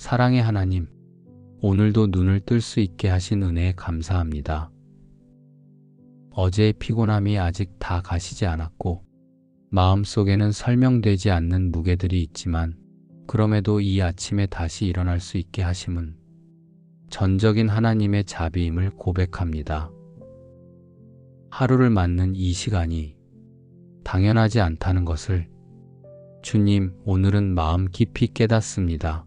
사랑의 하나님, 오늘도 눈을 뜰 수 있게 하신 은혜에 감사합니다. 어제의 피곤함이 아직 다 가시지 않았고, 마음속에는 설명되지 않는 무게들이 있지만, 그럼에도 이 아침에 다시 일어날 수 있게 하심은 전적인 하나님의 자비임을 고백합니다. 하루를 맞는 이 시간이 당연하지 않다는 것을 주님, 오늘은 마음 깊이 깨닫습니다.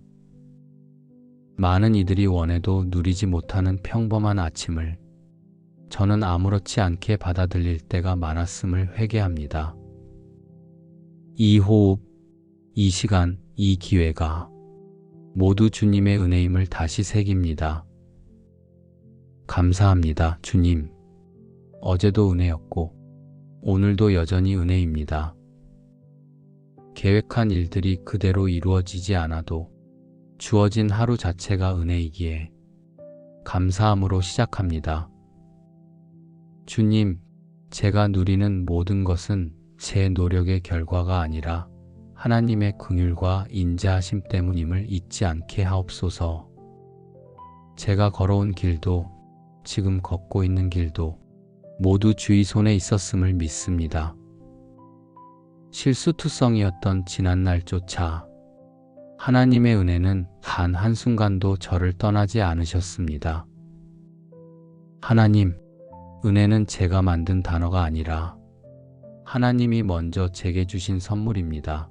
많은 이들이 원해도 누리지 못하는 평범한 아침을 저는 아무렇지 않게 받아들일 때가 많았음을 회개합니다. 이 호흡, 이 시간, 이 기회가 모두 주님의 은혜임을 다시 새깁니다. 감사합니다, 주님. 어제도 은혜였고 오늘도 여전히 은혜입니다. 계획한 일들이 그대로 이루어지지 않아도 주어진 하루 자체가 은혜이기에 감사함으로 시작합니다. 주님, 제가 누리는 모든 것은 제 노력의 결과가 아니라 하나님의 긍휼과 인자하심 때문임을 잊지 않게 하옵소서. 제가 걸어온 길도 지금 걷고 있는 길도 모두 주의 손에 있었음을 믿습니다. 실수투성이었던 지난날조차 하나님의 은혜는 단 한순간도 저를 떠나지 않으셨습니다. 하나님, 은혜는 제가 만든 단어가 아니라 하나님이 먼저 제게 주신 선물입니다.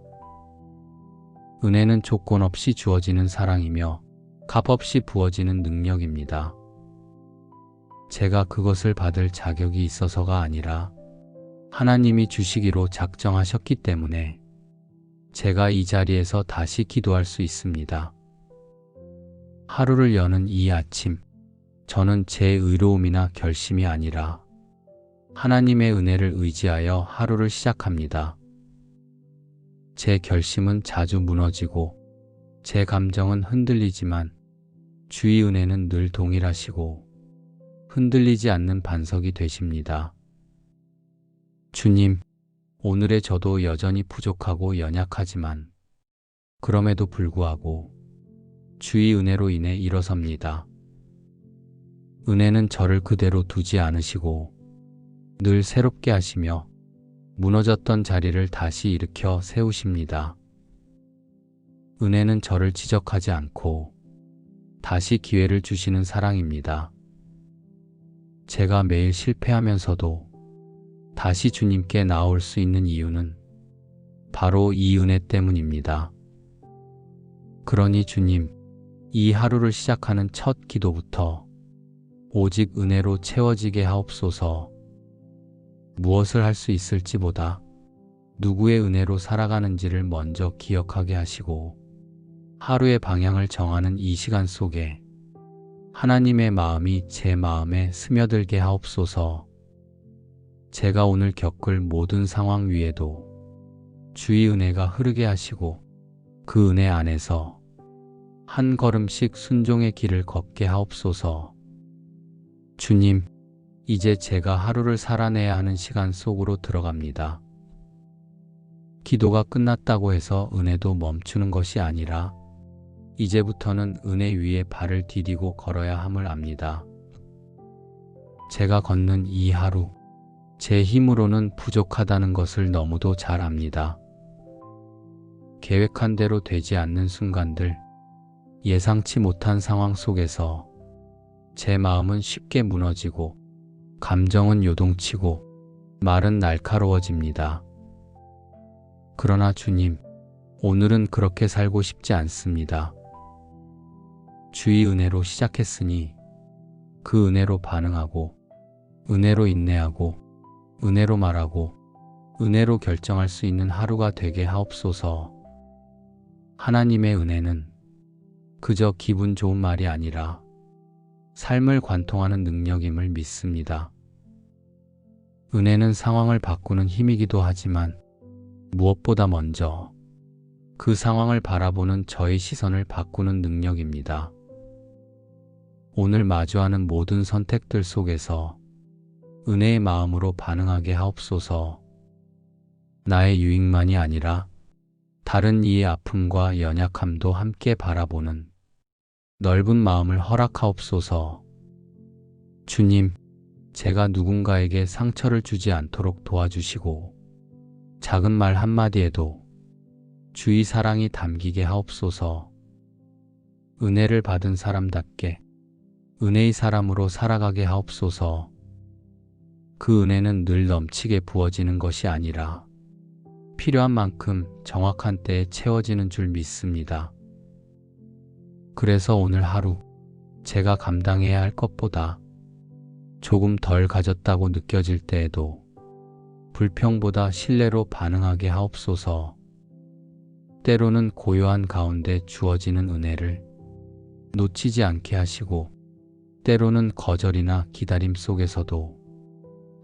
은혜는 조건 없이 주어지는 사랑이며 값 없이 부어지는 능력입니다. 제가 그것을 받을 자격이 있어서가 아니라 하나님이 주시기로 작정하셨기 때문에 제가 이 자리에서 다시 기도할 수 있습니다. 하루를 여는 이 아침, 저는 제 의로움이나 결심이 아니라 하나님의 은혜를 의지하여 하루를 시작합니다. 제 결심은 자주 무너지고 제 감정은 흔들리지만 주의 은혜는 늘 동일하시고 흔들리지 않는 반석이 되십니다. 주님, 오늘의 저도 여전히 부족하고 연약하지만 그럼에도 불구하고 주의 은혜로 인해 일어섭니다. 은혜는 저를 그대로 두지 않으시고 늘 새롭게 하시며 무너졌던 자리를 다시 일으켜 세우십니다. 은혜는 저를 지적하지 않고 다시 기회를 주시는 사랑입니다. 제가 매일 실패하면서도 다시 주님께 나올 수 있는 이유는 바로 이 은혜 때문입니다. 그러니 주님, 이 하루를 시작하는 첫 기도부터 오직 은혜로 채워지게 하옵소서. 무엇을 할 수 있을지보다 누구의 은혜로 살아가는지를 먼저 기억하게 하시고 하루의 방향을 정하는 이 시간 속에 하나님의 마음이 제 마음에 스며들게 하옵소서. 제가 오늘 겪을 모든 상황 위에도 주의 은혜가 흐르게 하시고 그 은혜 안에서 한 걸음씩 순종의 길을 걷게 하옵소서. 주님, 이제 제가 하루를 살아내야 하는 시간 속으로 들어갑니다. 기도가 끝났다고 해서 은혜도 멈추는 것이 아니라 이제부터는 은혜 위에 발을 디디고 걸어야 함을 압니다. 제가 걷는 이 하루, 제 힘으로는 부족하다는 것을 너무도 잘 압니다. 계획한 대로 되지 않는 순간들, 예상치 못한 상황 속에서 제 마음은 쉽게 무너지고 감정은 요동치고 말은 날카로워집니다. 그러나 주님, 오늘은 그렇게 살고 싶지 않습니다. 주의 은혜로 시작했으니 그 은혜로 반응하고 은혜로 인내하고 은혜로 말하고 은혜로 결정할 수 있는 하루가 되게 하옵소서. 하나님의 은혜는 그저 기분 좋은 말이 아니라 삶을 관통하는 능력임을 믿습니다. 은혜는 상황을 바꾸는 힘이기도 하지만 무엇보다 먼저 그 상황을 바라보는 저의 시선을 바꾸는 능력입니다. 오늘 마주하는 모든 선택들 속에서 은혜의 마음으로 반응하게 하옵소서. 나의 유익만이 아니라 다른 이의 아픔과 연약함도 함께 바라보는 넓은 마음을 허락하옵소서. 주님, 제가 누군가에게 상처를 주지 않도록 도와주시고 작은 말 한마디에도 주의 사랑이 담기게 하옵소서. 은혜를 받은 사람답게 은혜의 사람으로 살아가게 하옵소서. 그 은혜는 늘 넘치게 부어지는 것이 아니라 필요한 만큼 정확한 때에 채워지는 줄 믿습니다. 그래서 오늘 하루 제가 감당해야 할 것보다 조금 덜 가졌다고 느껴질 때에도 불평보다 신뢰로 반응하게 하옵소서. 때로는 고요한 가운데 주어지는 은혜를 놓치지 않게 하시고 때로는 거절이나 기다림 속에서도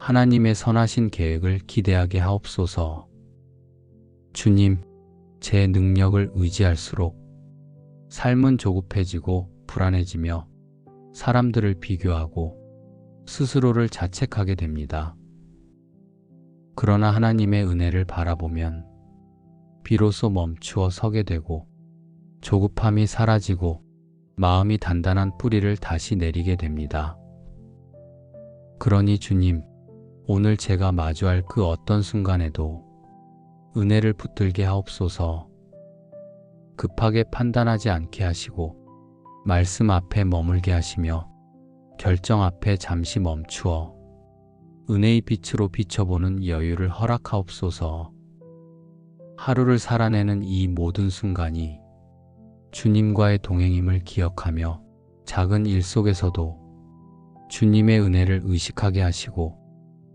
하나님의 선하신 계획을 기대하게 하옵소서. 주님, 제 능력을 의지할수록 삶은 조급해지고 불안해지며 사람들을 비교하고 스스로를 자책하게 됩니다. 그러나 하나님의 은혜를 바라보면 비로소 멈추어 서게 되고 조급함이 사라지고 마음이 단단한 뿌리를 다시 내리게 됩니다. 그러니 주님, 오늘 제가 마주할 그 어떤 순간에도 은혜를 붙들게 하옵소서. 급하게 판단하지 않게 하시고 말씀 앞에 머물게 하시며 결정 앞에 잠시 멈추어 은혜의 빛으로 비춰보는 여유를 허락하옵소서. 하루를 살아내는 이 모든 순간이 주님과의 동행임을 기억하며 작은 일 속에서도 주님의 은혜를 의식하게 하시고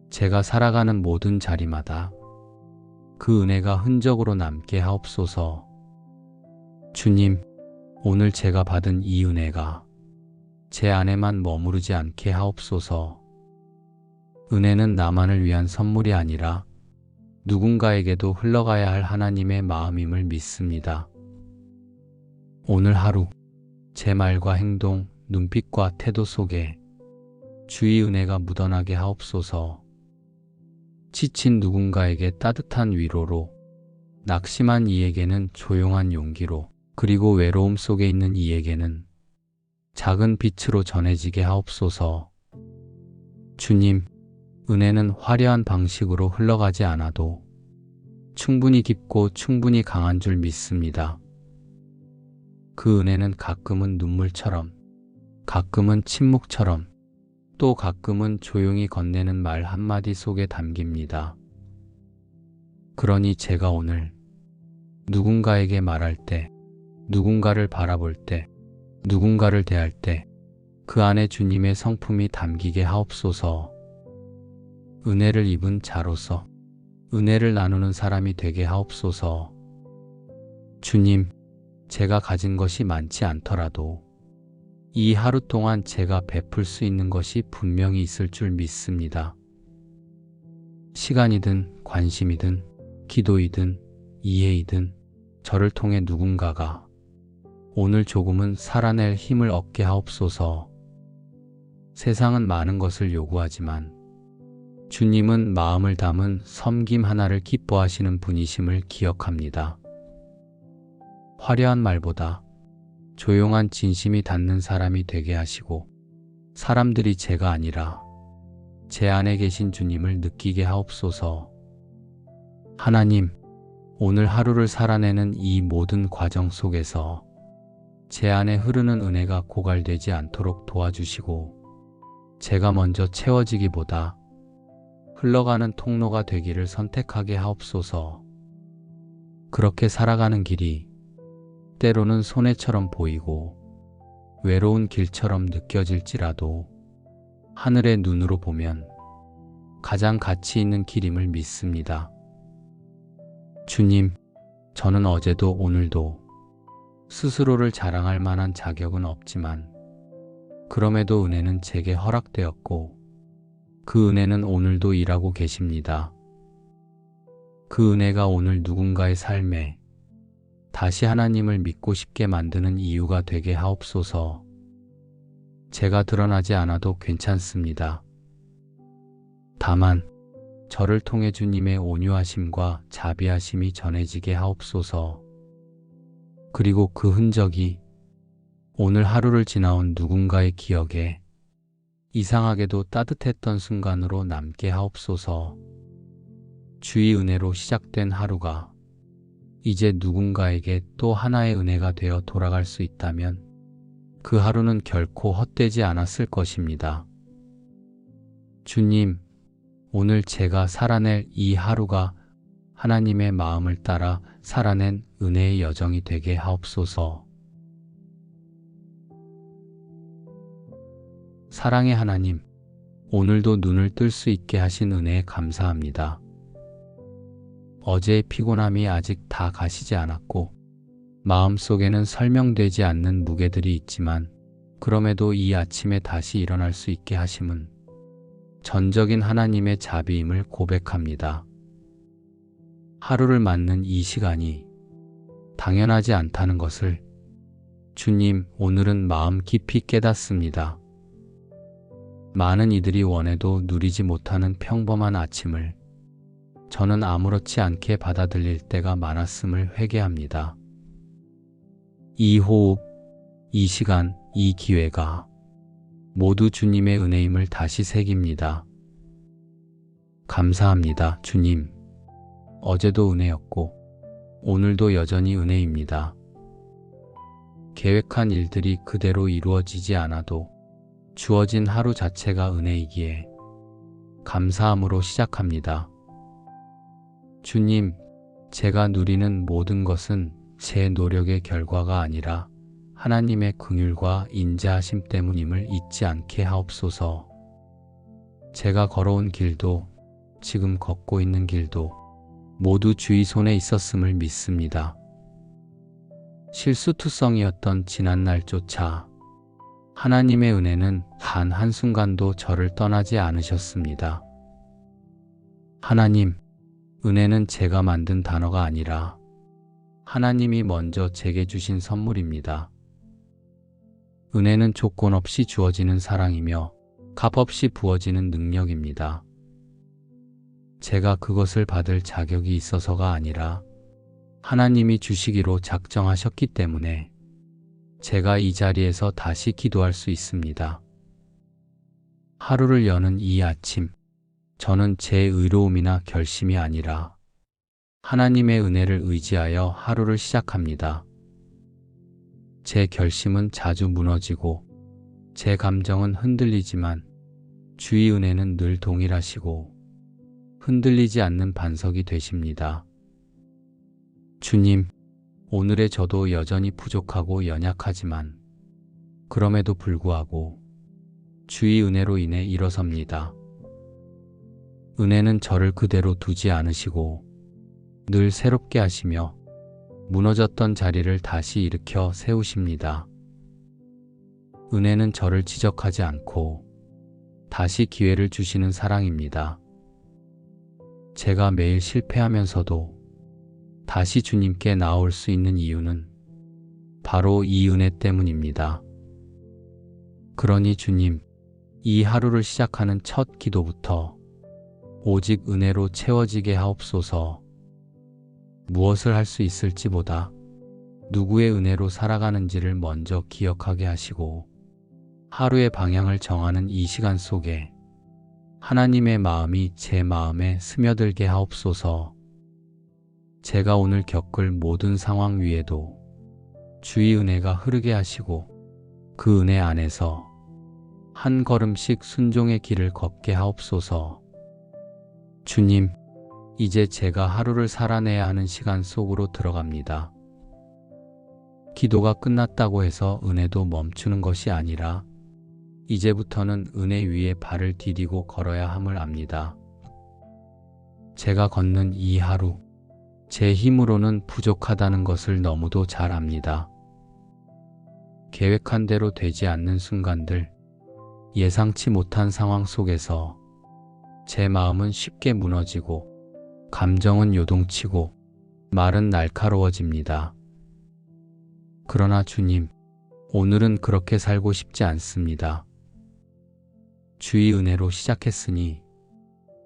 제가 살아가는 모든 자리마다 그 은혜가 흔적으로 남게 하옵소서. 주님, 오늘 제가 받은 이 은혜가 제 안에만 머무르지 않게 하옵소서. 은혜는 나만을 위한 선물이 아니라 누군가에게도 흘러가야 할 하나님의 마음임을 믿습니다. 오늘 하루 제 말과 행동, 눈빛과 태도 속에 주의 은혜가 묻어나게 하옵소서. 지친 누군가에게 따뜻한 위로로, 낙심한 이에게는 조용한 용기로, 그리고 외로움 속에 있는 이에게는 작은 빛으로 전해지게 하옵소서. 주님, 은혜는 화려한 방식으로 흘러가지 않아도 충분히 깊고 충분히 강한 줄 믿습니다. 그 은혜는 가끔은 눈물처럼, 가끔은 침묵처럼, 또 가끔은 조용히 건네는 말 한마디 속에 담깁니다. 그러니 제가 오늘 누군가에게 말할 때, 누군가를 바라볼 때, 누군가를 대할 때 그 안에 주님의 성품이 담기게 하옵소서. 은혜를 입은 자로서 은혜를 나누는 사람이 되게 하옵소서. 주님, 제가 가진 것이 많지 않더라도 이 하루 동안 제가 베풀 수 있는 것이 분명히 있을 줄 믿습니다. 시간이든 관심이든 기도이든 이해이든 저를 통해 누군가가 오늘 조금은 살아낼 힘을 얻게 하옵소서. 세상은 많은 것을 요구하지만 주님은 마음을 담은 섬김 하나를 기뻐하시는 분이심을 기억합니다. 화려한 말보다 조용한 진심이 닿는 사람이 되게 하시고 사람들이 제가 아니라 제 안에 계신 주님을 느끼게 하옵소서. 하나님, 오늘 하루를 살아내는 이 모든 과정 속에서 제 안에 흐르는 은혜가 고갈되지 않도록 도와주시고 제가 먼저 채워지기보다 흘러가는 통로가 되기를 선택하게 하옵소서. 그렇게 살아가는 길이 때로는 손해처럼 보이고 외로운 길처럼 느껴질지라도 하늘의 눈으로 보면 가장 가치 있는 길임을 믿습니다. 주님, 저는 어제도 오늘도 스스로를 자랑할 만한 자격은 없지만 그럼에도 은혜는 제게 허락되었고 그 은혜는 오늘도 일하고 계십니다. 그 은혜가 오늘 누군가의 삶에 다시 하나님을 믿고 싶게 만드는 이유가 되게 하옵소서. 제가 드러나지 않아도 괜찮습니다. 다만 저를 통해 주님의 온유하심과 자비하심이 전해지게 하옵소서. 그리고 그 흔적이 오늘 하루를 지나온 누군가의 기억에 이상하게도 따뜻했던 순간으로 남게 하옵소서. 주의 은혜로 시작된 하루가 이제 누군가에게 또 하나의 은혜가 되어 돌아갈 수 있다면 그 하루는 결코 헛되지 않았을 것입니다. 주님, 오늘 제가 살아낼 이 하루가 하나님의 마음을 따라 살아낸 은혜의 여정이 되게 하옵소서. 사랑의 하나님, 오늘도 눈을 뜰 수 있게 하신 은혜에 감사합니다. 어제의 피곤함이 아직 다 가시지 않았고 마음속에는 설명되지 않는 무게들이 있지만 그럼에도 이 아침에 다시 일어날 수 있게 하심은 전적인 하나님의 자비임을 고백합니다. 하루를 맞는 이 시간이 당연하지 않다는 것을 주님, 오늘은 마음 깊이 깨닫습니다. 많은 이들이 원해도 누리지 못하는 평범한 아침을 저는 아무렇지 않게 받아들일 때가 많았음을 회개합니다. 이 호흡, 이 시간, 이 기회가 모두 주님의 은혜임을 다시 새깁니다. 감사합니다, 주님. 어제도 은혜였고 오늘도 여전히 은혜입니다. 계획한 일들이 그대로 이루어지지 않아도 주어진 하루 자체가 은혜이기에 감사함으로 시작합니다. 주님, 제가 누리는 모든 것은 제 노력의 결과가 아니라 하나님의 긍휼과 인자하심 때문임을 잊지 않게 하옵소서. 제가 걸어온 길도 지금 걷고 있는 길도 모두 주의 손에 있었음을 믿습니다. 실수투성이었던 지난날조차 하나님의 은혜는 단 한순간도 저를 떠나지 않으셨습니다. 하나님, 은혜는 제가 만든 단어가 아니라 하나님이 먼저 제게 주신 선물입니다. 은혜는 조건 없이 주어지는 사랑이며 값 없이 부어지는 능력입니다. 제가 그것을 받을 자격이 있어서가 아니라 하나님이 주시기로 작정하셨기 때문에 제가 이 자리에서 다시 기도할 수 있습니다. 하루를 여는 이 아침, 저는 제 의로움이나 결심이 아니라 하나님의 은혜를 의지하여 하루를 시작합니다. 제 결심은 자주 무너지고 제 감정은 흔들리지만 주의 은혜는 늘 동일하시고 흔들리지 않는 반석이 되십니다. 주님, 오늘의 저도 여전히 부족하고 연약하지만 그럼에도 불구하고 주의 은혜로 인해 일어섭니다. 은혜는 저를 그대로 두지 않으시고 늘 새롭게 하시며 무너졌던 자리를 다시 일으켜 세우십니다. 은혜는 저를 지적하지 않고 다시 기회를 주시는 사랑입니다. 제가 매일 실패하면서도 다시 주님께 나올 수 있는 이유는 바로 이 은혜 때문입니다. 그러니 주님, 이 하루를 시작하는 첫 기도부터 오직 은혜로 채워지게 하옵소서. 무엇을 할 수 있을지보다 누구의 은혜로 살아가는지를 먼저 기억하게 하시고 하루의 방향을 정하는 이 시간 속에 하나님의 마음이 제 마음에 스며들게 하옵소서. 제가 오늘 겪을 모든 상황 위에도 주의 은혜가 흐르게 하시고 그 은혜 안에서 한 걸음씩 순종의 길을 걷게 하옵소서. 주님, 이제 제가 하루를 살아내야 하는 시간 속으로 들어갑니다. 기도가 끝났다고 해서 은혜도 멈추는 것이 아니라 이제부터는 은혜 위에 발을 디디고 걸어야 함을 압니다. 제가 걷는 이 하루, 제 힘으로는 부족하다는 것을 너무도 잘 압니다. 계획한 대로 되지 않는 순간들, 예상치 못한 상황 속에서 제 마음은 쉽게 무너지고 감정은 요동치고 말은 날카로워집니다. 그러나 주님, 오늘은 그렇게 살고 싶지 않습니다. 주의 은혜로 시작했으니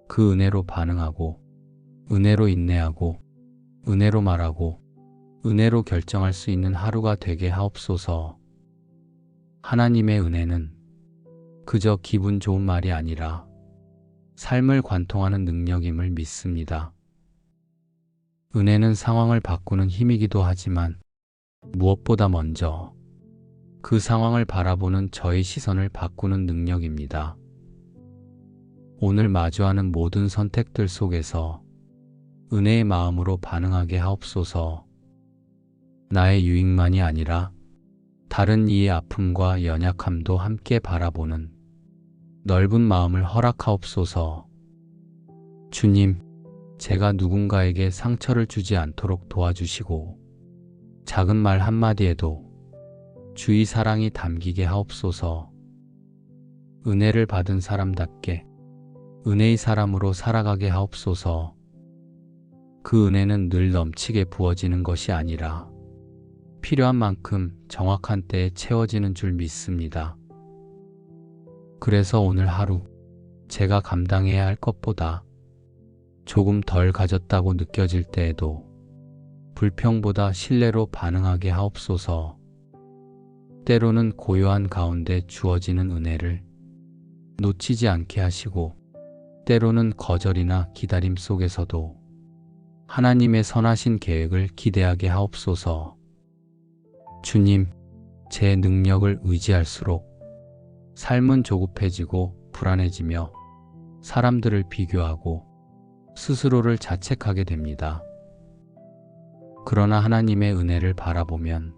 그 은혜로 반응하고 은혜로 인내하고 은혜로 말하고 은혜로 결정할 수 있는 하루가 되게 하옵소서. 하나님의 은혜는 그저 기분 좋은 말이 아니라 삶을 관통하는 능력임을 믿습니다. 은혜는 상황을 바꾸는 힘이기도 하지만 무엇보다 먼저 그 상황을 바라보는 저의 시선을 바꾸는 능력입니다. 오늘 마주하는 모든 선택들 속에서 은혜의 마음으로 반응하게 하옵소서. 나의 유익만이 아니라 다른 이의 아픔과 연약함도 함께 바라보는 넓은 마음을 허락하옵소서. 주님, 제가 누군가에게 상처를 주지 않도록 도와주시고 작은 말 한마디에도 주의 사랑이 담기게 하옵소서. 은혜를 받은 사람답게 은혜의 사람으로 살아가게 하옵소서. 그 은혜는 늘 넘치게 부어지는 것이 아니라 필요한 만큼 정확한 때에 채워지는 줄 믿습니다. 그래서 오늘 하루 제가 감당해야 할 것보다 조금 덜 가졌다고 느껴질 때에도 불평보다 신뢰로 반응하게 하옵소서. 때로는 고요한 가운데 주어지는 은혜를 놓치지 않게 하시고 때로는 거절이나 기다림 속에서도 하나님의 선하신 계획을 기대하게 하옵소서. 주님, 제 능력을 의지할수록 삶은 조급해지고 불안해지며 사람들을 비교하고 스스로를 자책하게 됩니다. 그러나 하나님의 은혜를 바라보면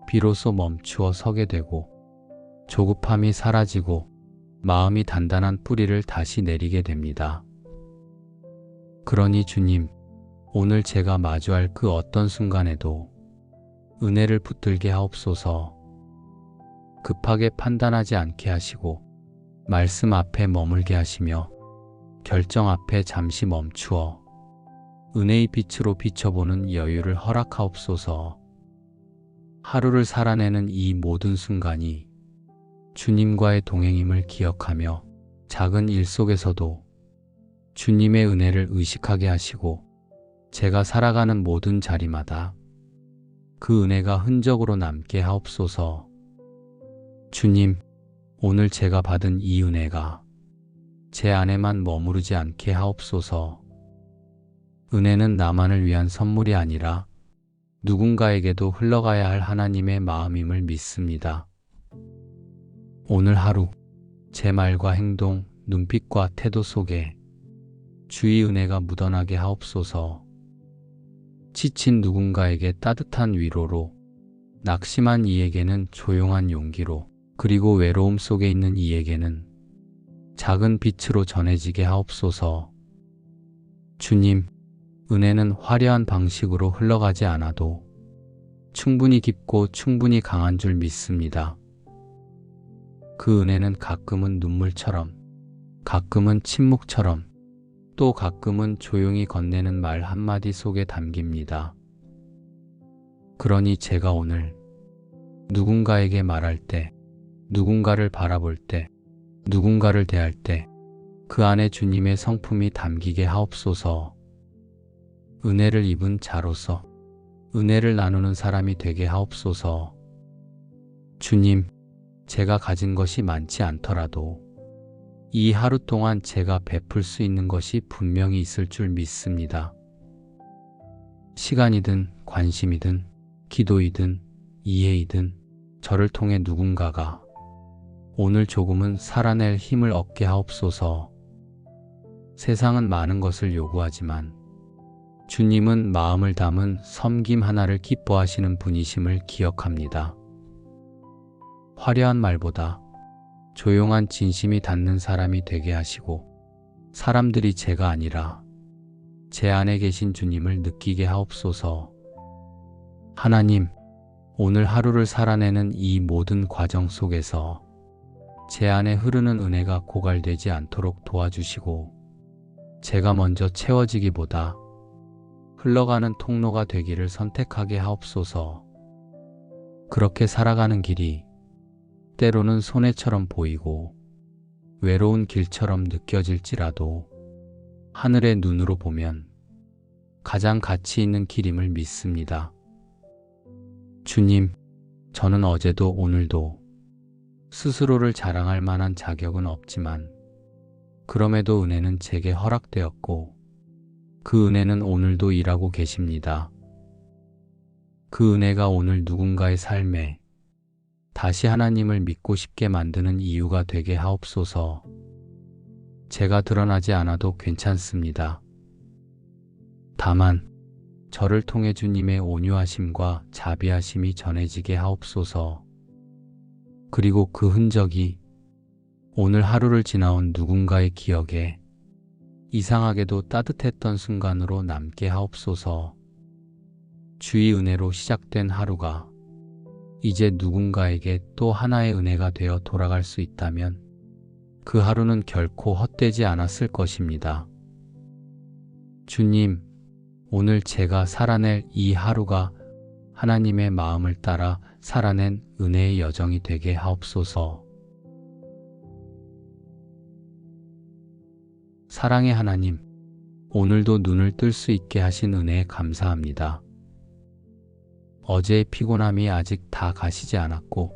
비로소 멈추어 서게 되고 조급함이 사라지고 마음이 단단한 뿌리를 다시 내리게 됩니다. 그러니 주님, 오늘 제가 마주할 그 어떤 순간에도 은혜를 붙들게 하옵소서. 급하게 판단하지 않게 하시고 말씀 앞에 머물게 하시며 결정 앞에 잠시 멈추어 은혜의 빛으로 비춰보는 여유를 허락하옵소서. 하루를 살아내는 이 모든 순간이 주님과의 동행임을 기억하며 작은 일 속에서도 주님의 은혜를 의식하게 하시고 제가 살아가는 모든 자리마다 그 은혜가 흔적으로 남게 하옵소서. 주님, 오늘 제가 받은 이 은혜가 제 안에만 머무르지 않게 하옵소서. 은혜는 나만을 위한 선물이 아니라 누군가에게도 흘러가야 할 하나님의 마음임을 믿습니다. 오늘 하루 제 말과 행동, 눈빛과 태도 속에 주의 은혜가 묻어나게 하옵소서. 지친 누군가에게 따뜻한 위로로, 낙심한 이에게는 조용한 용기로, 그리고 외로움 속에 있는 이에게는 작은 빛으로 전해지게 하옵소서. 주님, 은혜는 화려한 방식으로 흘러가지 않아도 충분히 깊고 충분히 강한 줄 믿습니다. 그 은혜는 가끔은 눈물처럼, 가끔은 침묵처럼, 또 가끔은 조용히 건네는 말 한마디 속에 담깁니다. 그러니 제가 오늘 누군가에게 말할 때, 누군가를 바라볼 때, 누군가를 대할 때 그 안에 주님의 성품이 담기게 하옵소서. 은혜를 입은 자로서 은혜를 나누는 사람이 되게 하옵소서. 주님, 제가 가진 것이 많지 않더라도 이 하루 동안 제가 베풀 수 있는 것이 분명히 있을 줄 믿습니다. 시간이든 관심이든 기도이든 이해이든 저를 통해 누군가가 오늘 조금은 살아낼 힘을 얻게 하옵소서. 세상은 많은 것을 요구하지만 주님은 마음을 담은 섬김 하나를 기뻐하시는 분이심을 기억합니다. 화려한 말보다 조용한 진심이 닿는 사람이 되게 하시고 사람들이 제가 아니라 제 안에 계신 주님을 느끼게 하옵소서. 하나님, 오늘 하루를 살아내는 이 모든 과정 속에서 제 안에 흐르는 은혜가 고갈되지 않도록 도와주시고 제가 먼저 채워지기보다 흘러가는 통로가 되기를 선택하게 하옵소서. 그렇게 살아가는 길이 때로는 손해처럼 보이고 외로운 길처럼 느껴질지라도 하늘의 눈으로 보면 가장 가치 있는 길임을 믿습니다. 주님, 저는 어제도 오늘도 스스로를 자랑할 만한 자격은 없지만 그럼에도 은혜는 제게 허락되었고 그 은혜는 오늘도 일하고 계십니다. 그 은혜가 오늘 누군가의 삶에 다시 하나님을 믿고 싶게 만드는 이유가 되게 하옵소서. 제가 드러나지 않아도 괜찮습니다. 다만 저를 통해 주님의 온유하심과 자비하심이 전해지게 하옵소서. 그리고 그 흔적이 오늘 하루를 지나온 누군가의 기억에 이상하게도 따뜻했던 순간으로 남게 하옵소서. 주의 은혜로 시작된 하루가 이제 누군가에게 또 하나의 은혜가 되어 돌아갈 수 있다면 그 하루는 결코 헛되지 않았을 것입니다. 주님, 오늘 제가 살아낼 이 하루가 하나님의 마음을 따라 살아낸 은혜의 여정이 되게 하옵소서. 사랑의 하나님, 오늘도 눈을 뜰 수 있게 하신 은혜에 감사합니다. 어제의 피곤함이 아직 다 가시지 않았고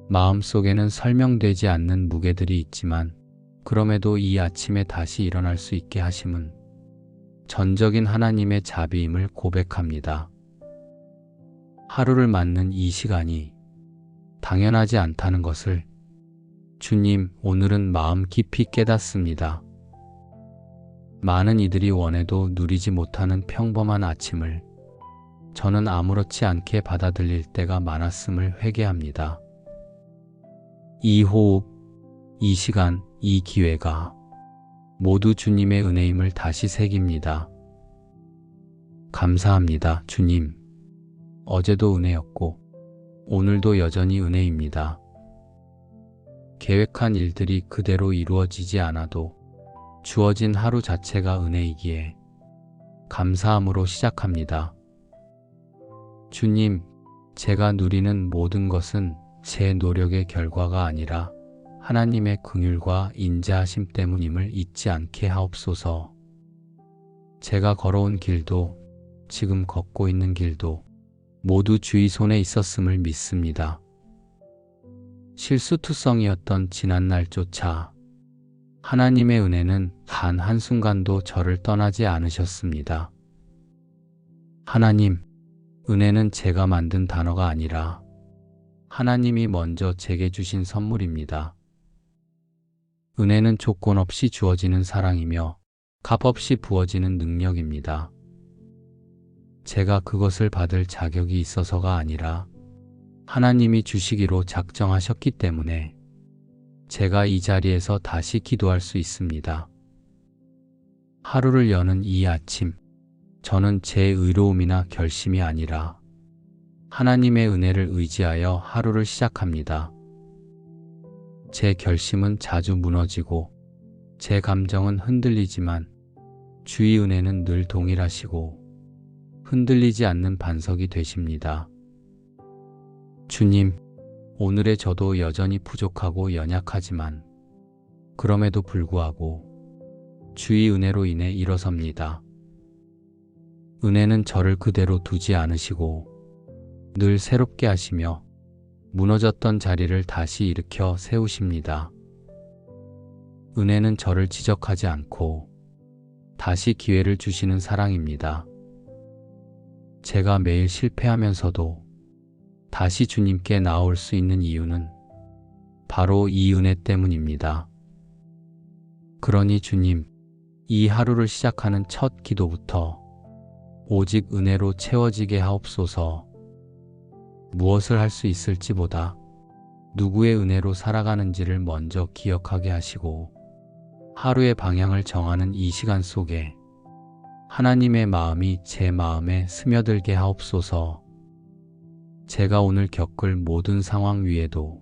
마음속에는 설명되지 않는 무게들이 있지만 그럼에도 이 아침에 다시 일어날 수 있게 하심은 전적인 하나님의 자비임을 고백합니다. 하루를 맞는 이 시간이 당연하지 않다는 것을 주님, 오늘은 마음 깊이 깨닫습니다. 많은 이들이 원해도 누리지 못하는 평범한 아침을 저는 아무렇지 않게 받아들일 때가 많았음을 회개합니다. 이 호흡, 이 시간, 이 기회가 모두 주님의 은혜임을 다시 새깁니다. 감사합니다, 주님. 어제도 은혜였고 오늘도 여전히 은혜입니다. 계획한 일들이 그대로 이루어지지 않아도 주어진 하루 자체가 은혜이기에 감사함으로 시작합니다. 주님, 제가 누리는 모든 것은 제 노력의 결과가 아니라 하나님의 긍휼과 인자하심 때문임을 잊지 않게 하옵소서. 제가 걸어온 길도 지금 걷고 있는 길도 모두 주의 손에 있었음을 믿습니다. 실수투성이었던 지난날조차 하나님의 은혜는 단 한순간도 저를 떠나지 않으셨습니다. 하나님, 은혜는 제가 만든 단어가 아니라 하나님이 먼저 제게 주신 선물입니다. 은혜는 조건 없이 주어지는 사랑이며 값 없이 부어지는 능력입니다. 제가 그것을 받을 자격이 있어서가 아니라 하나님이 주시기로 작정하셨기 때문에 제가 이 자리에서 다시 기도할 수 있습니다. 하루를 여는 이 아침, 저는 제 의로움이나 결심이 아니라 하나님의 은혜를 의지하여 하루를 시작합니다. 제 결심은 자주 무너지고 제 감정은 흔들리지만 주의 은혜는 늘 동일하시고 흔들리지 않는 반석이 되십니다. 주님, 오늘의 저도 여전히 부족하고 연약하지만 그럼에도 불구하고 주의 은혜로 인해 일어섭니다. 은혜는 저를 그대로 두지 않으시고 늘 새롭게 하시며 무너졌던 자리를 다시 일으켜 세우십니다. 은혜는 저를 지적하지 않고 다시 기회를 주시는 사랑입니다. 제가 매일 실패하면서도 다시 주님께 나올 수 있는 이유는 바로 이 은혜 때문입니다. 그러니 주님, 이 하루를 시작하는 첫 기도부터 오직 은혜로 채워지게 하옵소서. 무엇을 할 수 있을지보다 누구의 은혜로 살아가는지를 먼저 기억하게 하시고 하루의 방향을 정하는 이 시간 속에 하나님의 마음이 제 마음에 스며들게 하옵소서. 제가 오늘 겪을 모든 상황 위에도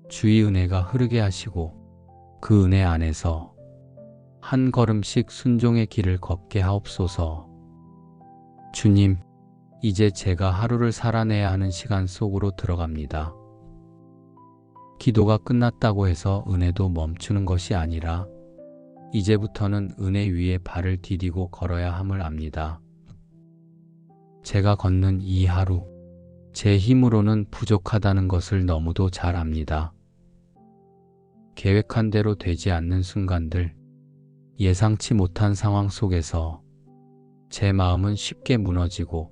주의 은혜가 흐르게 하시고 그 은혜 안에서 한 걸음씩 순종의 길을 걷게 하옵소서. 주님, 이제 제가 하루를 살아내야 하는 시간 속으로 들어갑니다. 기도가 끝났다고 해서 은혜도 멈추는 것이 아니라 이제부터는 은혜 위에 발을 디디고 걸어야 함을 압니다. 제가 걷는 이 하루, 제 힘으로는 부족하다는 것을 너무도 잘 압니다. 계획한 대로 되지 않는 순간들, 예상치 못한 상황 속에서 제 마음은 쉽게 무너지고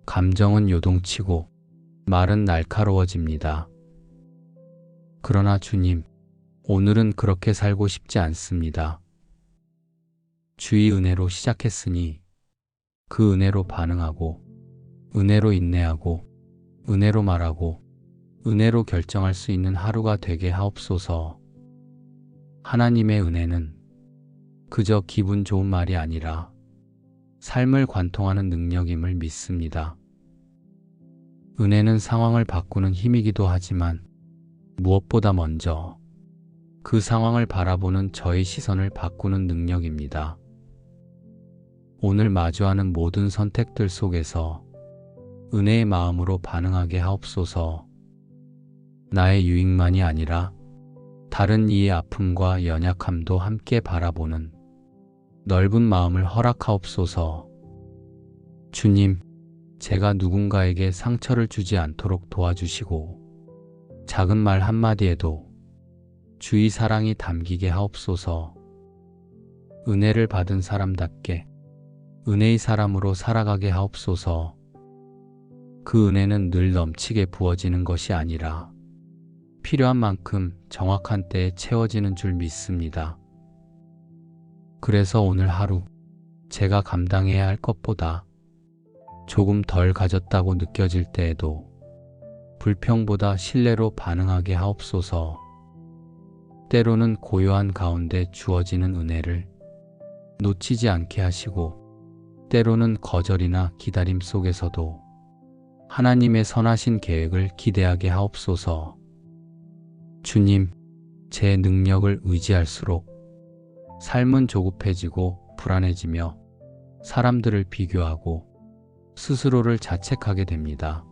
감정은 요동치고 말은 날카로워집니다. 그러나 주님, 오늘은 그렇게 살고 싶지 않습니다. 주의 은혜로 시작했으니 그 은혜로 반응하고, 은혜로 인내하고, 은혜로 말하고, 은혜로 결정할 수 있는 하루가 되게 하옵소서. 하나님의 은혜는 그저 기분 좋은 말이 아니라 삶을 관통하는 능력임을 믿습니다. 은혜는 상황을 바꾸는 힘이기도 하지만 무엇보다 먼저 그 상황을 바라보는 저의 시선을 바꾸는 능력입니다. 오늘 마주하는 모든 선택들 속에서 은혜의 마음으로 반응하게 하옵소서. 나의 유익만이 아니라 다른 이의 아픔과 연약함도 함께 바라보는 넓은 마음을 허락하옵소서. 주님, 제가 누군가에게 상처를 주지 않도록 도와주시고 작은 말 한마디에도 주의 사랑이 담기게 하옵소서. 은혜를 받은 사람답게 은혜의 사람으로 살아가게 하옵소서. 그 은혜는 늘 넘치게 부어지는 것이 아니라 필요한 만큼 정확한 때에 채워지는 줄 믿습니다. 그래서 오늘 하루 제가 감당해야 할 것보다 조금 덜 가졌다고 느껴질 때에도 불평보다 신뢰로 반응하게 하옵소서. 때로는 고요한 가운데 주어지는 은혜를 놓치지 않게 하시고, 때로는 거절이나 기다림 속에서도 하나님의 선하신 계획을 기대하게 하옵소서. 주님, 제 능력을 의지할수록 삶은 조급해지고 불안해지며 사람들을 비교하고 스스로를 자책하게 됩니다.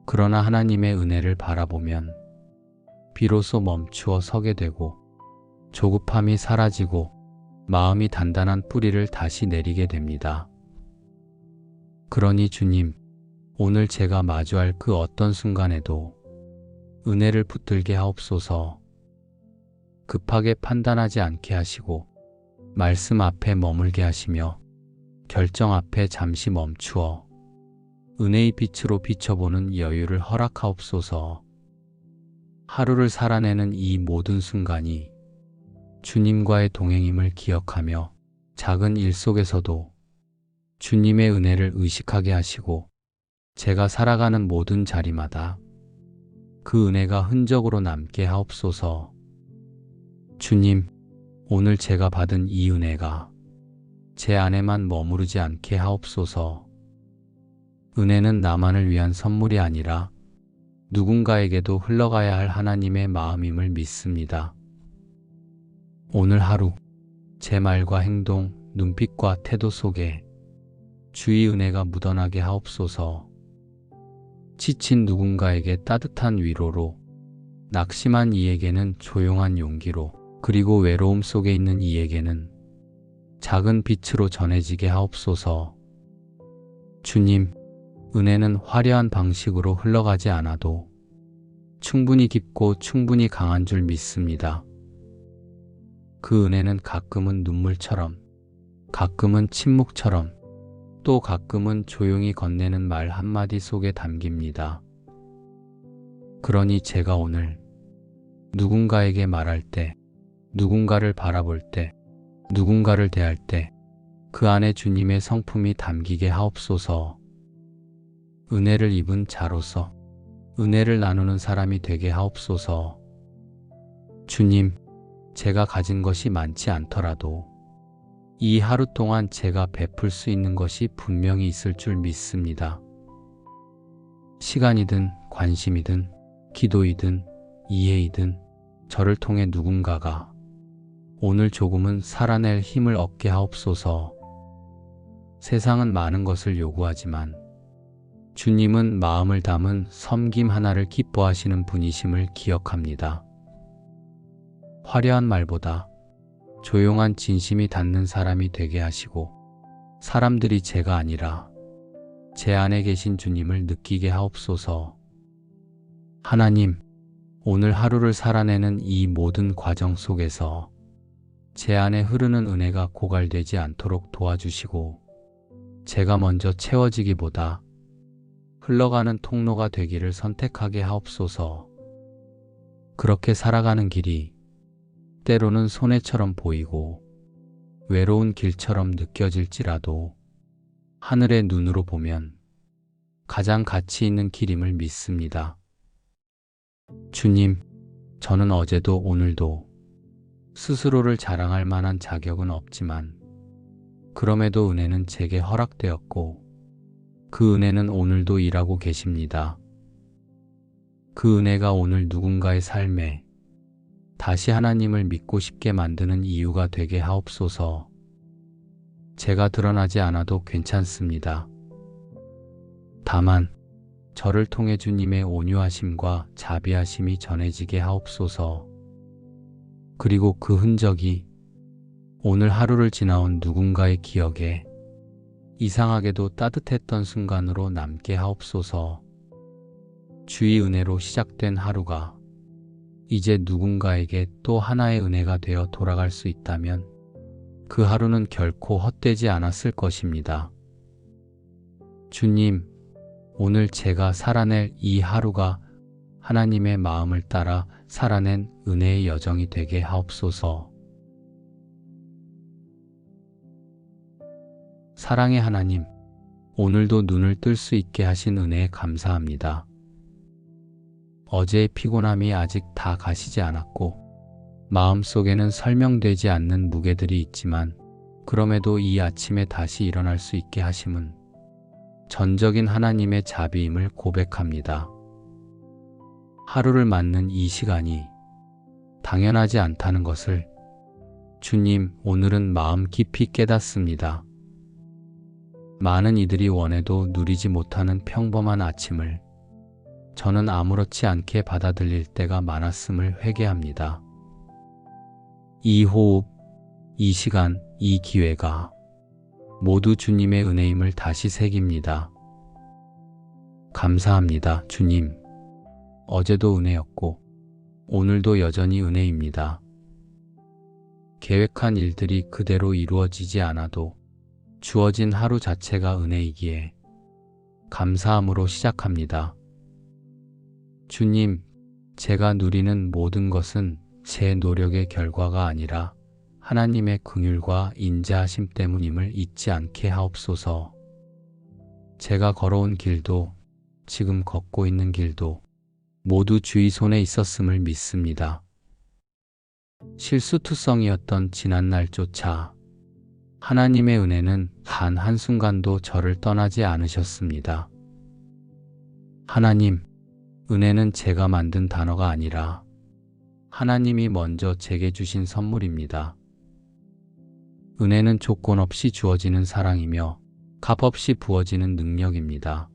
그러나 하나님의 은혜를 바라보면 비로소 멈추어 서게 되고 조급함이 사라지고 마음이 단단한 뿌리를 다시 내리게 됩니다. 그러니 주님, 오늘 제가 마주할 그 어떤 순간에도 은혜를 붙들게 하옵소서. 급하게 판단하지 않게 하시고 말씀 앞에 머물게 하시며 결정 앞에 잠시 멈추어 은혜의 빛으로 비춰보는 여유를 허락하옵소서. 하루를 살아내는 이 모든 순간이 주님과의 동행임을 기억하며 작은 일 속에서도 주님의 은혜를 의식하게 하시고, 제가 살아가는 모든 자리마다 그 은혜가 흔적으로 남게 하옵소서. 주님, 오늘 제가 받은 이 은혜가 제 안에만 머무르지 않게 하옵소서. 은혜는 나만을 위한 선물이 아니라 누군가에게도 흘러가야 할 하나님의 마음임을 믿습니다. 오늘 하루 제 말과 행동, 눈빛과 태도 속에 주의 은혜가 묻어나게 하옵소서. 지친 누군가에게 따뜻한 위로로, 낙심한 이에게는 조용한 용기로, 그리고 외로움 속에 있는 이에게는 작은 빛으로 전해지게 하옵소서. 주님, 은혜는 화려한 방식으로 흘러가지 않아도 충분히 깊고 충분히 강한 줄 믿습니다. 그 은혜는 가끔은 눈물처럼, 가끔은 침묵처럼, 또 가끔은 조용히 건네는 말 한마디 속에 담깁니다. 그러니 제가 오늘 누군가에게 말할 때, 누군가를 바라볼 때, 누군가를 대할 때 그 안에 주님의 성품이 담기게 하옵소서. 은혜를 입은 자로서 은혜를 나누는 사람이 되게 하옵소서. 주님, 제가 가진 것이 많지 않더라도 이 하루 동안 제가 베풀 수 있는 것이 분명히 있을 줄 믿습니다. 시간이든 관심이든 기도이든 이해이든 저를 통해 누군가가 오늘 조금은 살아낼 힘을 얻게 하옵소서. 세상은 많은 것을 요구하지만 주님은 마음을 담은 섬김 하나를 기뻐하시는 분이심을 기억합니다. 화려한 말보다 조용한 진심이 닿는 사람이 되게 하시고, 사람들이 제가 아니라 제 안에 계신 주님을 느끼게 하옵소서. 하나님, 오늘 하루를 살아내는 이 모든 과정 속에서 제 안에 흐르는 은혜가 고갈되지 않도록 도와주시고 제가 먼저 채워지기보다 흘러가는 통로가 되기를 선택하게 하옵소서. 그렇게 살아가는 길이 때로는 손해처럼 보이고 외로운 길처럼 느껴질지라도 하늘의 눈으로 보면 가장 가치 있는 길임을 믿습니다. 주님, 저는 어제도 오늘도 스스로를 자랑할 만한 자격은 없지만 그럼에도 은혜는 제게 허락되었고 그 은혜는 오늘도 일하고 계십니다. 그 은혜가 오늘 누군가의 삶에 다시 하나님을 믿고 싶게 만드는 이유가 되게 하옵소서. 제가 드러나지 않아도 괜찮습니다. 다만 저를 통해 주님의 온유하심과 자비하심이 전해지게 하옵소서. 그리고 그 흔적이 오늘 하루를 지나온 누군가의 기억에 이상하게도 따뜻했던 순간으로 남게 하옵소서. 주의 은혜로 시작된 하루가 이제 누군가에게 또 하나의 은혜가 되어 돌아갈 수 있다면 그 하루는 결코 헛되지 않았을 것입니다. 주님, 오늘 제가 살아낼 이 하루가 하나님의 마음을 따라 살아낸 은혜의 여정이 되게 하옵소서. 사랑의 하나님, 오늘도 눈을 뜰 수 있게 하신 은혜에 감사합니다. 어제의 피곤함이 아직 다 가시지 않았고 마음속에는 설명되지 않는 무게들이 있지만 그럼에도 이 아침에 다시 일어날 수 있게 하심은 전적인 하나님의 자비임을 고백합니다. 하루를 맞는 이 시간이 당연하지 않다는 것을 주님, 오늘은 마음 깊이 깨닫습니다. 많은 이들이 원해도 누리지 못하는 평범한 아침을 저는 아무렇지 않게 받아들일 때가 많았음을 회개합니다. 이 호흡, 이 시간, 이 기회가 모두 주님의 은혜임을 다시 새깁니다. 감사합니다, 주님. 어제도 은혜였고 오늘도 여전히 은혜입니다. 계획한 일들이 그대로 이루어지지 않아도 주어진 하루 자체가 은혜이기에 감사함으로 시작합니다. 주님, 제가 누리는 모든 것은 제 노력의 결과가 아니라 하나님의 긍휼과 인자하심 때문임을 잊지 않게 하옵소서. 제가 걸어온 길도 지금 걷고 있는 길도 모두 주의 손에 있었음을 믿습니다. 실수투성이었던 지난날조차 하나님의 은혜는 단 한순간도 저를 떠나지 않으셨습니다. 하나님, 은혜는 제가 만든 단어가 아니라 하나님이 먼저 제게 주신 선물입니다. 은혜는 조건 없이 주어지는 사랑이며 값 없이 부어지는 능력입니다.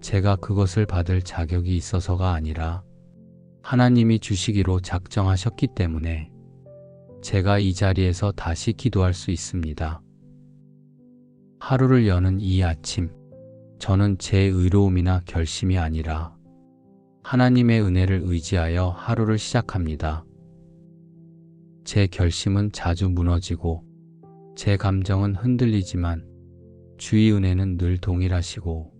제가 그것을 받을 자격이 있어서가 아니라 하나님이 주시기로 작정하셨기 때문에 제가 이 자리에서 다시 기도할 수 있습니다. 하루를 여는 이 아침, 저는 제 의로움이나 결심이 아니라 하나님의 은혜를 의지하여 하루를 시작합니다. 제 결심은 자주 무너지고 제 감정은 흔들리지만 주의 은혜는 늘 동일하시고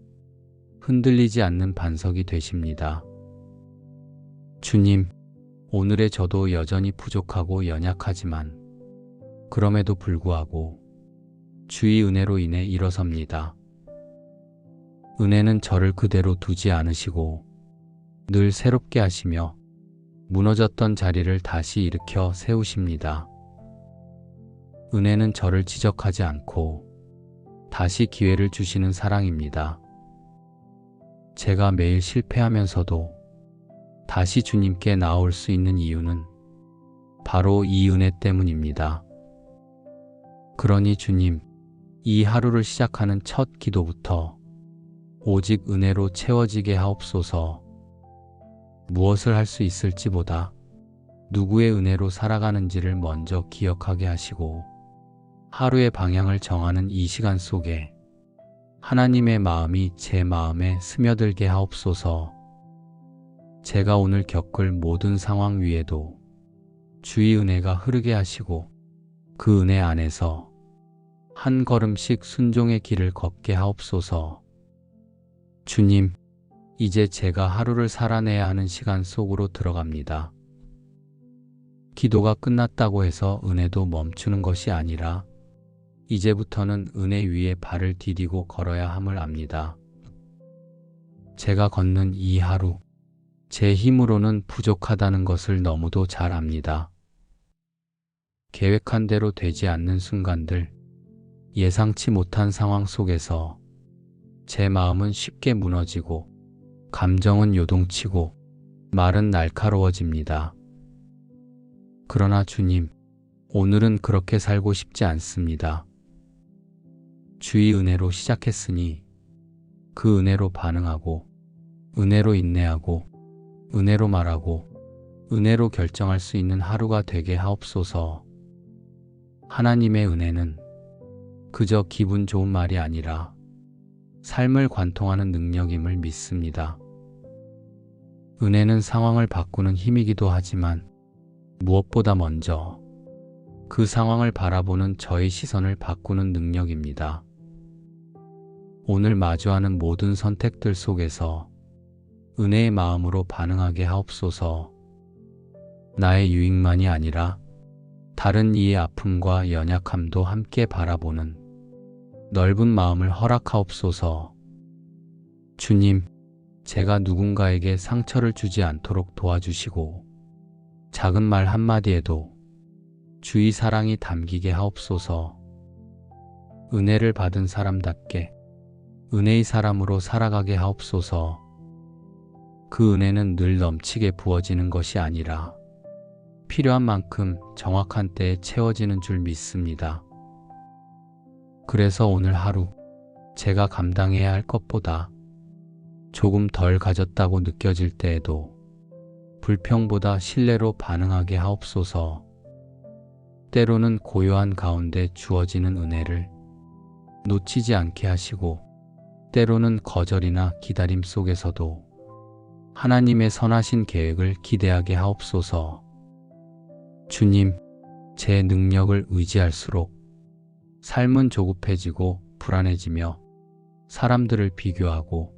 흔들리지 않는 반석이 되십니다. 주님, 오늘의 저도 여전히 부족하고 연약하지만 그럼에도 불구하고 주의 은혜로 인해 일어섭니다. 은혜는 저를 그대로 두지 않으시고 늘 새롭게 하시며 무너졌던 자리를 다시 일으켜 세우십니다. 은혜는 저를 지적하지 않고 다시 기회를 주시는 사랑입니다. 제가 매일 실패하면서도 다시 주님께 나올 수 있는 이유는 바로 이 은혜 때문입니다. 그러니 주님, 이 하루를 시작하는 첫 기도부터 오직 은혜로 채워지게 하옵소서. 무엇을 할 수 있을지보다 누구의 은혜로 살아가는지를 먼저 기억하게 하시고 하루의 방향을 정하는 이 시간 속에 하나님의 마음이 제 마음에 스며들게 하옵소서. 제가 오늘 겪을 모든 상황 위에도 주의 은혜가 흐르게 하시고 그 은혜 안에서 한 걸음씩 순종의 길을 걷게 하옵소서. 주님, 이제 제가 하루를 살아내야 하는 시간 속으로 들어갑니다. 기도가 끝났다고 해서 은혜도 멈추는 것이 아니라 이제부터는 은혜 위에 발을 디디고 걸어야 함을 압니다. 제가 걷는 이 하루, 제 힘으로는 부족하다는 것을 너무도 잘 압니다. 계획한 대로 되지 않는 순간들, 예상치 못한 상황 속에서 제 마음은 쉽게 무너지고 감정은 요동치고 말은 날카로워집니다. 그러나 주님, 오늘은 그렇게 살고 싶지 않습니다. 주의 은혜로 시작했으니 그 은혜로 반응하고 은혜로 인내하고 은혜로 말하고 은혜로 결정할 수 있는 하루가 되게 하옵소서. 하나님의 은혜는 그저 기분 좋은 말이 아니라 삶을 관통하는 능력임을 믿습니다. 은혜는 상황을 바꾸는 힘이기도 하지만 무엇보다 먼저 그 상황을 바라보는 저의 시선을 바꾸는 능력입니다. 오늘 마주하는 모든 선택들 속에서 은혜의 마음으로 반응하게 하옵소서. 나의 유익만이 아니라 다른 이의 아픔과 연약함도 함께 바라보는 넓은 마음을 허락하옵소서. 주님, 제가 누군가에게 상처를 주지 않도록 도와주시고 작은 말 한마디에도 주의 사랑이 담기게 하옵소서. 은혜를 받은 사람답게 은혜의 사람으로 살아가게 하옵소서. 그 은혜는 늘 넘치게 부어지는 것이 아니라 필요한 만큼 정확한 때에 채워지는 줄 믿습니다. 그래서 오늘 하루 제가 감당해야 할 것보다 조금 덜 가졌다고 느껴질 때에도 불평보다 신뢰로 반응하게 하옵소서. 때로는 고요한 가운데 주어지는 은혜를 놓치지 않게 하시고 때로는 거절이나 기다림 속에서도 하나님의 선하신 계획을 기대하게 하옵소서. 주님, 제 능력을 의지할수록 삶은 조급해지고 불안해지며 사람들을 비교하고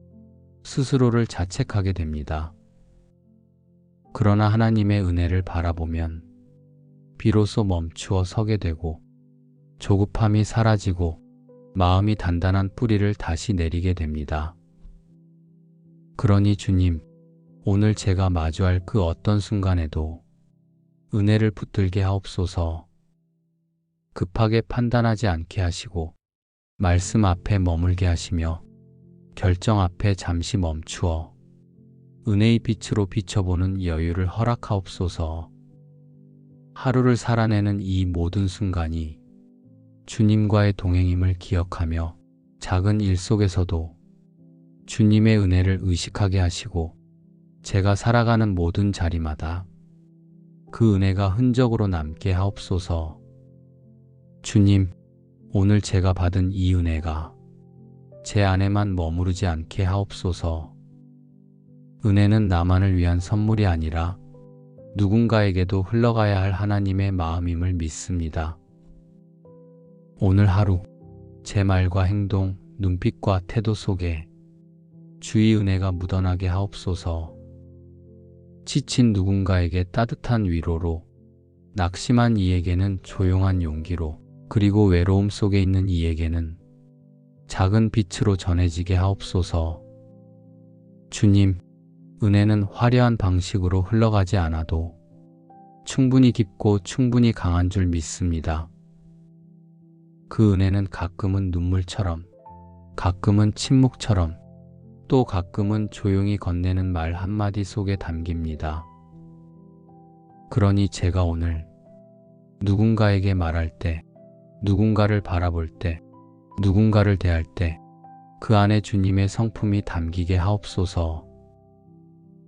스스로를 자책하게 됩니다. 그러나 하나님의 은혜를 바라보면 비로소 멈추어 서게 되고 조급함이 사라지고 마음이 단단한 뿌리를 다시 내리게 됩니다. 그러니 주님, 오늘 제가 마주할 그 어떤 순간에도 은혜를 붙들게 하옵소서. 급하게 판단하지 않게 하시고 말씀 앞에 머물게 하시며 결정 앞에 잠시 멈추어 은혜의 빛으로 비춰보는 여유를 허락하옵소서. 하루를 살아내는 이 모든 순간이 주님과의 동행임을 기억하며 작은 일 속에서도 주님의 은혜를 의식하게 하시고 제가 살아가는 모든 자리마다 그 은혜가 흔적으로 남게 하옵소서. 주님, 오늘 제가 받은 이 은혜가 제 안에만 머무르지 않게 하옵소서. 은혜는 나만을 위한 선물이 아니라 누군가에게도 흘러가야 할 하나님의 마음임을 믿습니다. 오늘 하루 제 말과 행동, 눈빛과 태도 속에 주의 은혜가 묻어나게 하옵소서. 지친 누군가에게 따뜻한 위로로, 낙심한 이에게는 조용한 용기로, 그리고 외로움 속에 있는 이에게는 작은 빛으로 전해지게 하옵소서. 주님, 은혜는 화려한 방식으로 흘러가지 않아도 충분히 깊고 충분히 강한 줄 믿습니다. 그 은혜는 가끔은 눈물처럼, 가끔은 침묵처럼, 또 가끔은 조용히 건네는 말 한마디 속에 담깁니다. 그러니 제가 오늘 누군가에게 말할 때, 누군가를 바라볼 때, 누군가를 대할 때 그 안에 주님의 성품이 담기게 하옵소서.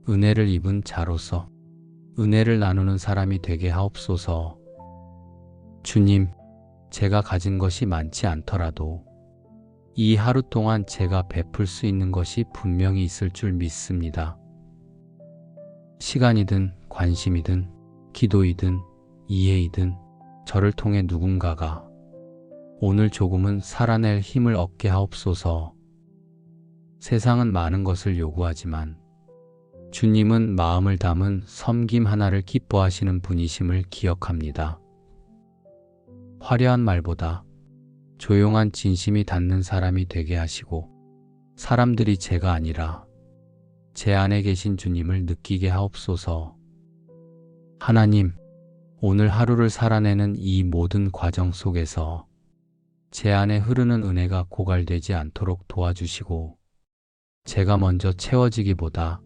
은혜를 입은 자로서 은혜를 나누는 사람이 되게 하옵소서. 주님, 제가 가진 것이 많지 않더라도 이 하루 동안 제가 베풀 수 있는 것이 분명히 있을 줄 믿습니다. 시간이든 관심이든 기도이든 이해이든 저를 통해 누군가가 오늘 조금은 살아낼 힘을 얻게 하옵소서. 세상은 많은 것을 요구하지만 주님은 마음을 담은 섬김 하나를 기뻐하시는 분이심을 기억합니다. 화려한 말보다 조용한 진심이 닿는 사람이 되게 하시고 사람들이 제가 아니라 제 안에 계신 주님을 느끼게 하옵소서. 하나님, 오늘 하루를 살아내는 이 모든 과정 속에서 제 안에 흐르는 은혜가 고갈되지 않도록 도와주시고 제가 먼저 채워지기보다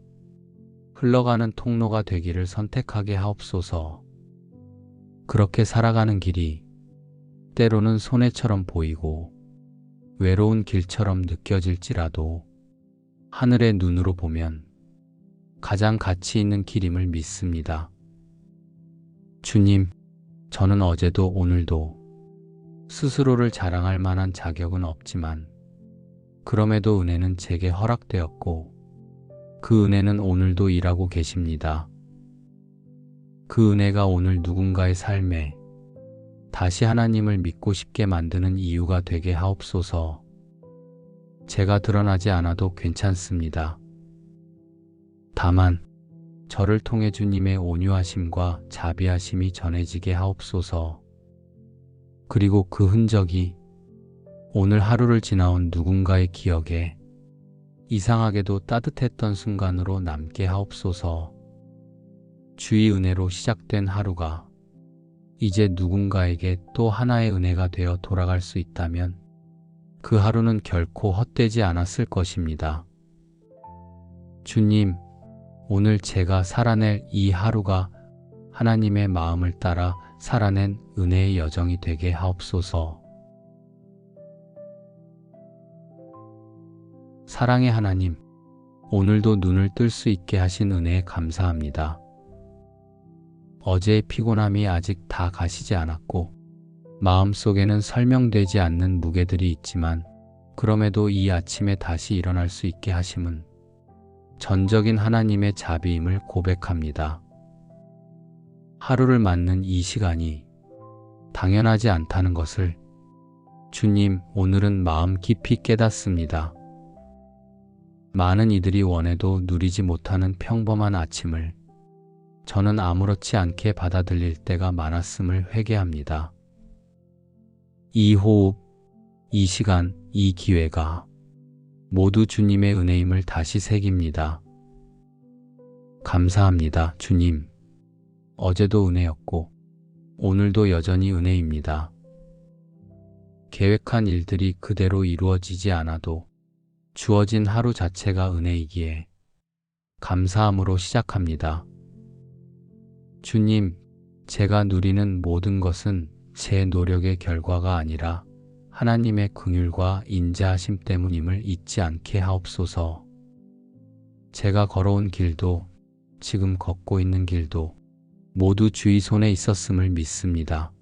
흘러가는 통로가 되기를 선택하게 하옵소서. 그렇게 살아가는 길이 때로는 손해처럼 보이고 외로운 길처럼 느껴질지라도 하늘의 눈으로 보면 가장 가치 있는 길임을 믿습니다. 주님, 저는 어제도 오늘도 스스로를 자랑할 만한 자격은 없지만 그럼에도 은혜는 제게 허락되었고 그 은혜는 오늘도 일하고 계십니다. 그 은혜가 오늘 누군가의 삶에 다시 하나님을 믿고 싶게 만드는 이유가 되게 하옵소서. 제가 드러나지 않아도 괜찮습니다. 다만 저를 통해 주님의 온유하심과 자비하심이 전해지게 하옵소서. 그리고 그 흔적이 오늘 하루를 지나온 누군가의 기억에 이상하게도 따뜻했던 순간으로 남게 하옵소서. 주의 은혜로 시작된 하루가 이제 누군가에게 또 하나의 은혜가 되어 돌아갈 수 있다면 그 하루는 결코 헛되지 않았을 것입니다. 주님, 오늘 제가 살아낼 이 하루가 하나님의 마음을 따라 살아낸 은혜의 여정이 되게 하옵소서. 사랑의 하나님, 오늘도 눈을 뜰 수 있게 하신 은혜에 감사합니다. 어제의 피곤함이 아직 다 가시지 않았고 마음속에는 설명되지 않는 무게들이 있지만 그럼에도 이 아침에 다시 일어날 수 있게 하심은 전적인 하나님의 자비임을 고백합니다. 하루를 맞는 이 시간이 당연하지 않다는 것을 주님, 오늘은 마음 깊이 깨닫습니다. 많은 이들이 원해도 누리지 못하는 평범한 아침을 저는 아무렇지 않게 받아들일 때가 많았음을 회개합니다. 이 호흡, 이 시간, 이 기회가 모두 주님의 은혜임을 다시 새깁니다. 감사합니다, 주님. 어제도 은혜였고 오늘도 여전히 은혜입니다. 계획한 일들이 그대로 이루어지지 않아도 주어진 하루 자체가 은혜이기에 감사함으로 시작합니다. 주님, 제가 누리는 모든 것은 제 노력의 결과가 아니라 하나님의 긍휼과 인자하심 때문임을 잊지 않게 하옵소서. 제가 걸어온 길도 지금 걷고 있는 길도 모두 주의 손에 있었음을 믿습니다.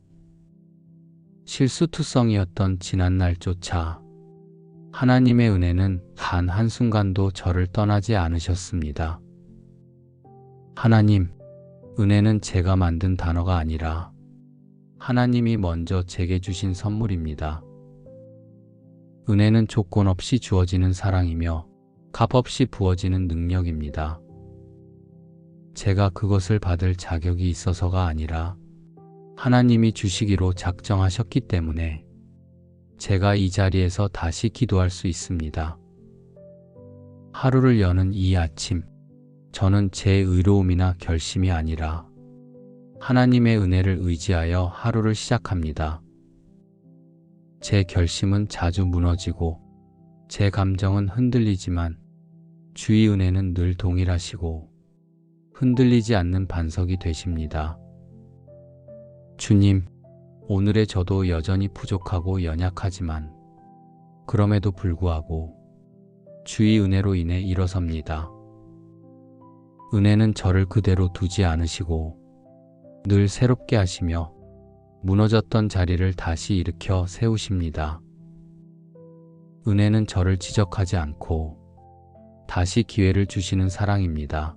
실수투성이었던 지난날조차 하나님의 은혜는 단 한순간도 저를 떠나지 않으셨습니다. 하나님, 은혜는 제가 만든 단어가 아니라 하나님이 먼저 제게 주신 선물입니다. 은혜는 조건 없이 주어지는 사랑이며 값 없이 부어지는 능력입니다. 제가 그것을 받을 자격이 있어서가 아니라 하나님이 주시기로 작정하셨기 때문에 제가 이 자리에서 다시 기도할 수 있습니다. 하루를 여는 이 아침, 저는 제 의로움이나 결심이 아니라 하나님의 은혜를 의지하여 하루를 시작합니다. 제 결심은 자주 무너지고 제 감정은 흔들리지만 주의 은혜는 늘 동일하시고 흔들리지 않는 반석이 되십니다. 주님, 오늘의 저도 여전히 부족하고 연약하지만 그럼에도 불구하고 주의 은혜로 인해 일어섭니다. 은혜는 저를 그대로 두지 않으시고 늘 새롭게 하시며 무너졌던 자리를 다시 일으켜 세우십니다. 은혜는 저를 지적하지 않고 다시 기회를 주시는 사랑입니다.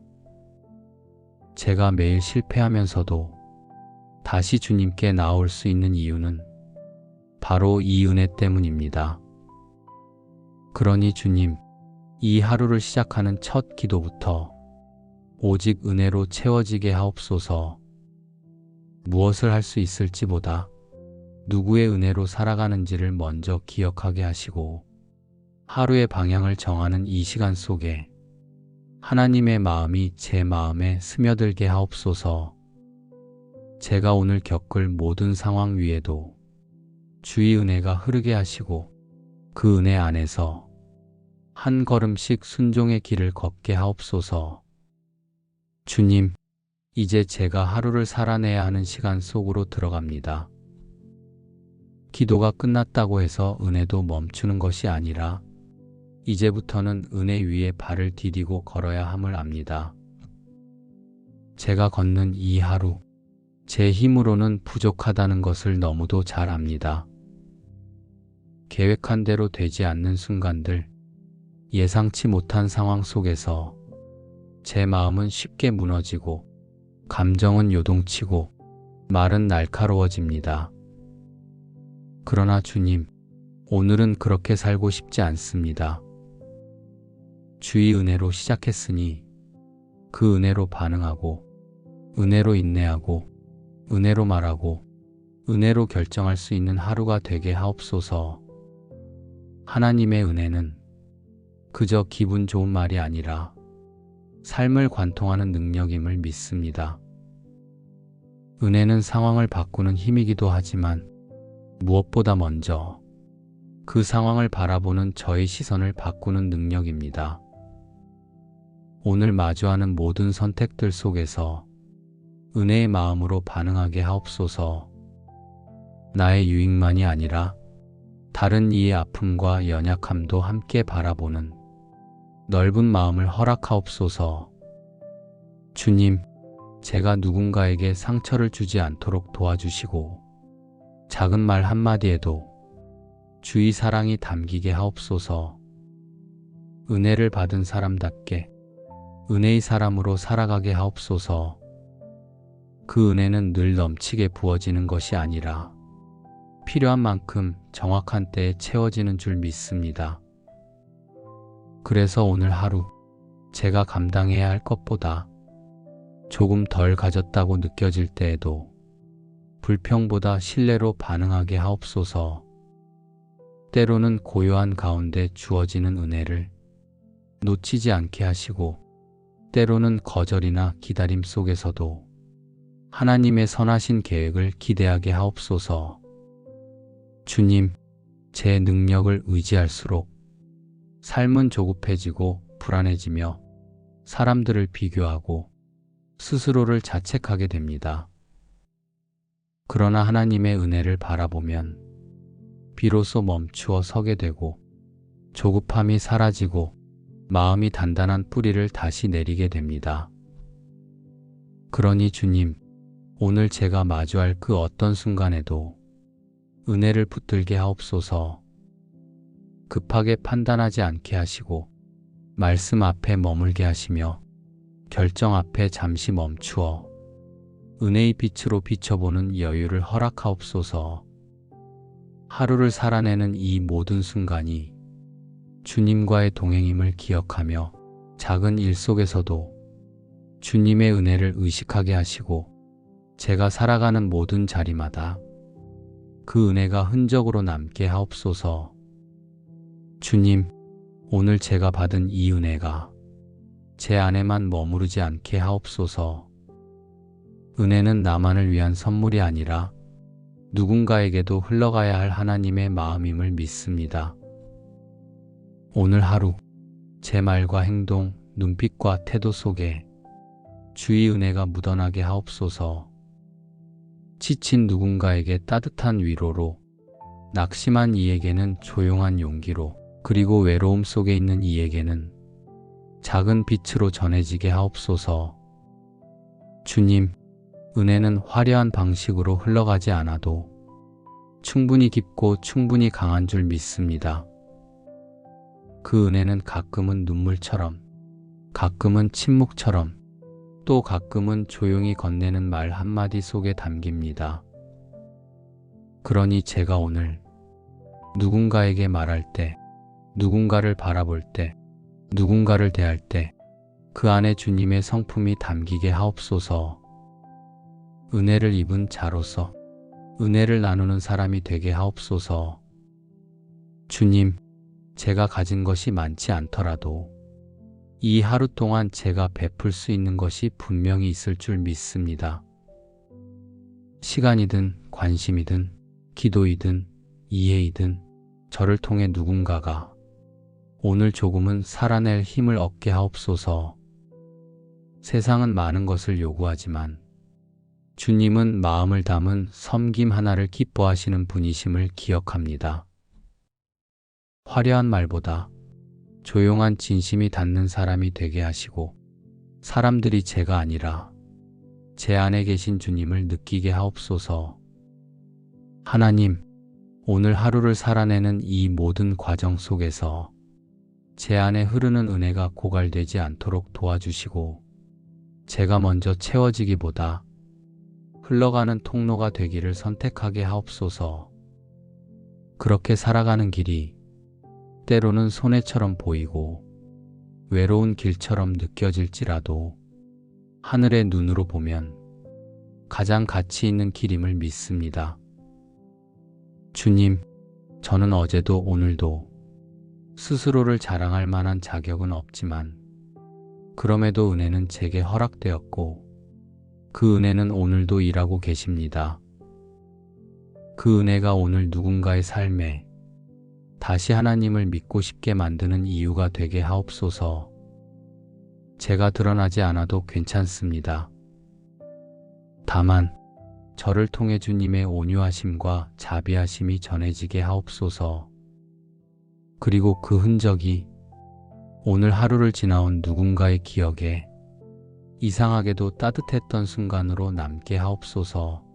제가 매일 실패하면서도 다시 주님께 나올 수 있는 이유는 바로 이 은혜 때문입니다. 그러니 주님, 이 하루를 시작하는 첫 기도부터 오직 은혜로 채워지게 하옵소서. 무엇을 할 수 있을지보다 누구의 은혜로 살아가는지를 먼저 기억하게 하시고 하루의 방향을 정하는 이 시간 속에 하나님의 마음이 제 마음에 스며들게 하옵소서. 제가 오늘 겪을 모든 상황 위에도 주의 은혜가 흐르게 하시고 그 은혜 안에서 한 걸음씩 순종의 길을 걷게 하옵소서. 주님, 이제 제가 하루를 살아내야 하는 시간 속으로 들어갑니다. 기도가 끝났다고 해서 은혜도 멈추는 것이 아니라 이제부터는 은혜 위에 발을 디디고 걸어야 함을 압니다. 제가 걷는 이 하루, 제 힘으로는 부족하다는 것을 너무도 잘 압니다. 계획한 대로 되지 않는 순간들, 예상치 못한 상황 속에서 제 마음은 쉽게 무너지고 감정은 요동치고 말은 날카로워집니다. 그러나 주님, 오늘은 그렇게 살고 싶지 않습니다. 주의 은혜로 시작했으니 그 은혜로 반응하고 은혜로 인내하고 은혜로 말하고 은혜로 결정할 수 있는 하루가 되게 하옵소서. 하나님의 은혜는 그저 기분 좋은 말이 아니라 삶을 관통하는 능력임을 믿습니다. 은혜는 상황을 바꾸는 힘이기도 하지만 무엇보다 먼저 그 상황을 바라보는 저의 시선을 바꾸는 능력입니다. 오늘 마주하는 모든 선택들 속에서 은혜의 마음으로 반응하게 하옵소서. 나의 유익만이 아니라 다른 이의 아픔과 연약함도 함께 바라보는 넓은 마음을 허락하옵소서. 주님, 제가 누군가에게 상처를 주지 않도록 도와주시고 작은 말 한마디에도 주의 사랑이 담기게 하옵소서. 은혜를 받은 사람답게 은혜의 사람으로 살아가게 하옵소서. 그 은혜는 늘 넘치게 부어지는 것이 아니라 필요한 만큼 정확한 때에 채워지는 줄 믿습니다. 그래서 오늘 하루 제가 감당해야 할 것보다 조금 덜 가졌다고 느껴질 때에도 불평보다 신뢰로 반응하게 하옵소서. 때로는 고요한 가운데 주어지는 은혜를 놓치지 않게 하시고 때로는 거절이나 기다림 속에서도 하나님의 선하신 계획을 기대하게 하옵소서. 주님, 제 능력을 의지할수록 삶은 조급해지고 불안해지며 사람들을 비교하고 스스로를 자책하게 됩니다. 그러나 하나님의 은혜를 바라보면 비로소 멈추어 서게 되고 조급함이 사라지고 마음이 단단한 뿌리를 다시 내리게 됩니다. 그러니 주님, 오늘 제가 마주할 그 어떤 순간에도 은혜를 붙들게 하옵소서. 급하게 판단하지 않게 하시고 말씀 앞에 머물게 하시며 결정 앞에 잠시 멈추어 은혜의 빛으로 비춰보는 여유를 허락하옵소서. 하루를 살아내는 이 모든 순간이 주님과의 동행임을 기억하며 작은 일 속에서도 주님의 은혜를 의식하게 하시고 제가 살아가는 모든 자리마다 그 은혜가 흔적으로 남게 하옵소서. 주님, 오늘 제가 받은 이 은혜가 제 안에만 머무르지 않게 하옵소서. 은혜는 나만을 위한 선물이 아니라 누군가에게도 흘러가야 할 하나님의 마음임을 믿습니다. 오늘 하루 제 말과 행동, 눈빛과 태도 속에 주의 은혜가 묻어나게 하옵소서. 지친 누군가에게 따뜻한 위로로, 낙심한 이에게는 조용한 용기로, 그리고 외로움 속에 있는 이에게는 작은 빛으로 전해지게 하옵소서. 주님, 은혜는 화려한 방식으로 흘러가지 않아도 충분히 깊고 충분히 강한 줄 믿습니다. 그 은혜는 가끔은 눈물처럼, 가끔은 침묵처럼, 또 가끔은 조용히 건네는 말 한마디 속에 담깁니다. 그러니 제가 오늘 누군가에게 말할 때, 누군가를 바라볼 때, 누군가를 대할 때 그 안에 주님의 성품이 담기게 하옵소서. 은혜를 입은 자로서 은혜를 나누는 사람이 되게 하옵소서. 주님, 제가 가진 것이 많지 않더라도 이 하루 동안 제가 베풀 수 있는 것이 분명히 있을 줄 믿습니다. 시간이든 관심이든 기도이든 이해이든 저를 통해 누군가가 오늘 조금은 살아낼 힘을 얻게 하옵소서. 세상은 많은 것을 요구하지만 주님은 마음을 담은 섬김 하나를 기뻐하시는 분이심을 기억합니다. 화려한 말보다 조용한 진심이 닿는 사람이 되게 하시고 사람들이 제가 아니라 제 안에 계신 주님을 느끼게 하옵소서. 하나님, 오늘 하루를 살아내는 이 모든 과정 속에서 제 안에 흐르는 은혜가 고갈되지 않도록 도와주시고 제가 먼저 채워지기보다 흘러가는 통로가 되기를 선택하게 하옵소서. 그렇게 살아가는 길이 때로는 손해처럼 보이고 외로운 길처럼 느껴질지라도 하늘의 눈으로 보면 가장 가치 있는 길임을 믿습니다. 주님, 저는 어제도 오늘도 스스로를 자랑할 만한 자격은 없지만 그럼에도 은혜는 제게 허락되었고 그 은혜는 오늘도 일하고 계십니다. 그 은혜가 오늘 누군가의 삶에 다시 하나님을 믿고 싶게 만드는 이유가 되게 하옵소서. 제가 드러나지 않아도 괜찮습니다. 다만 저를 통해 주님의 온유하심과 자비하심이 전해지게 하옵소서. 그리고 그 흔적이 오늘 하루를 지나온 누군가의 기억에 이상하게도 따뜻했던 순간으로 남게 하옵소서.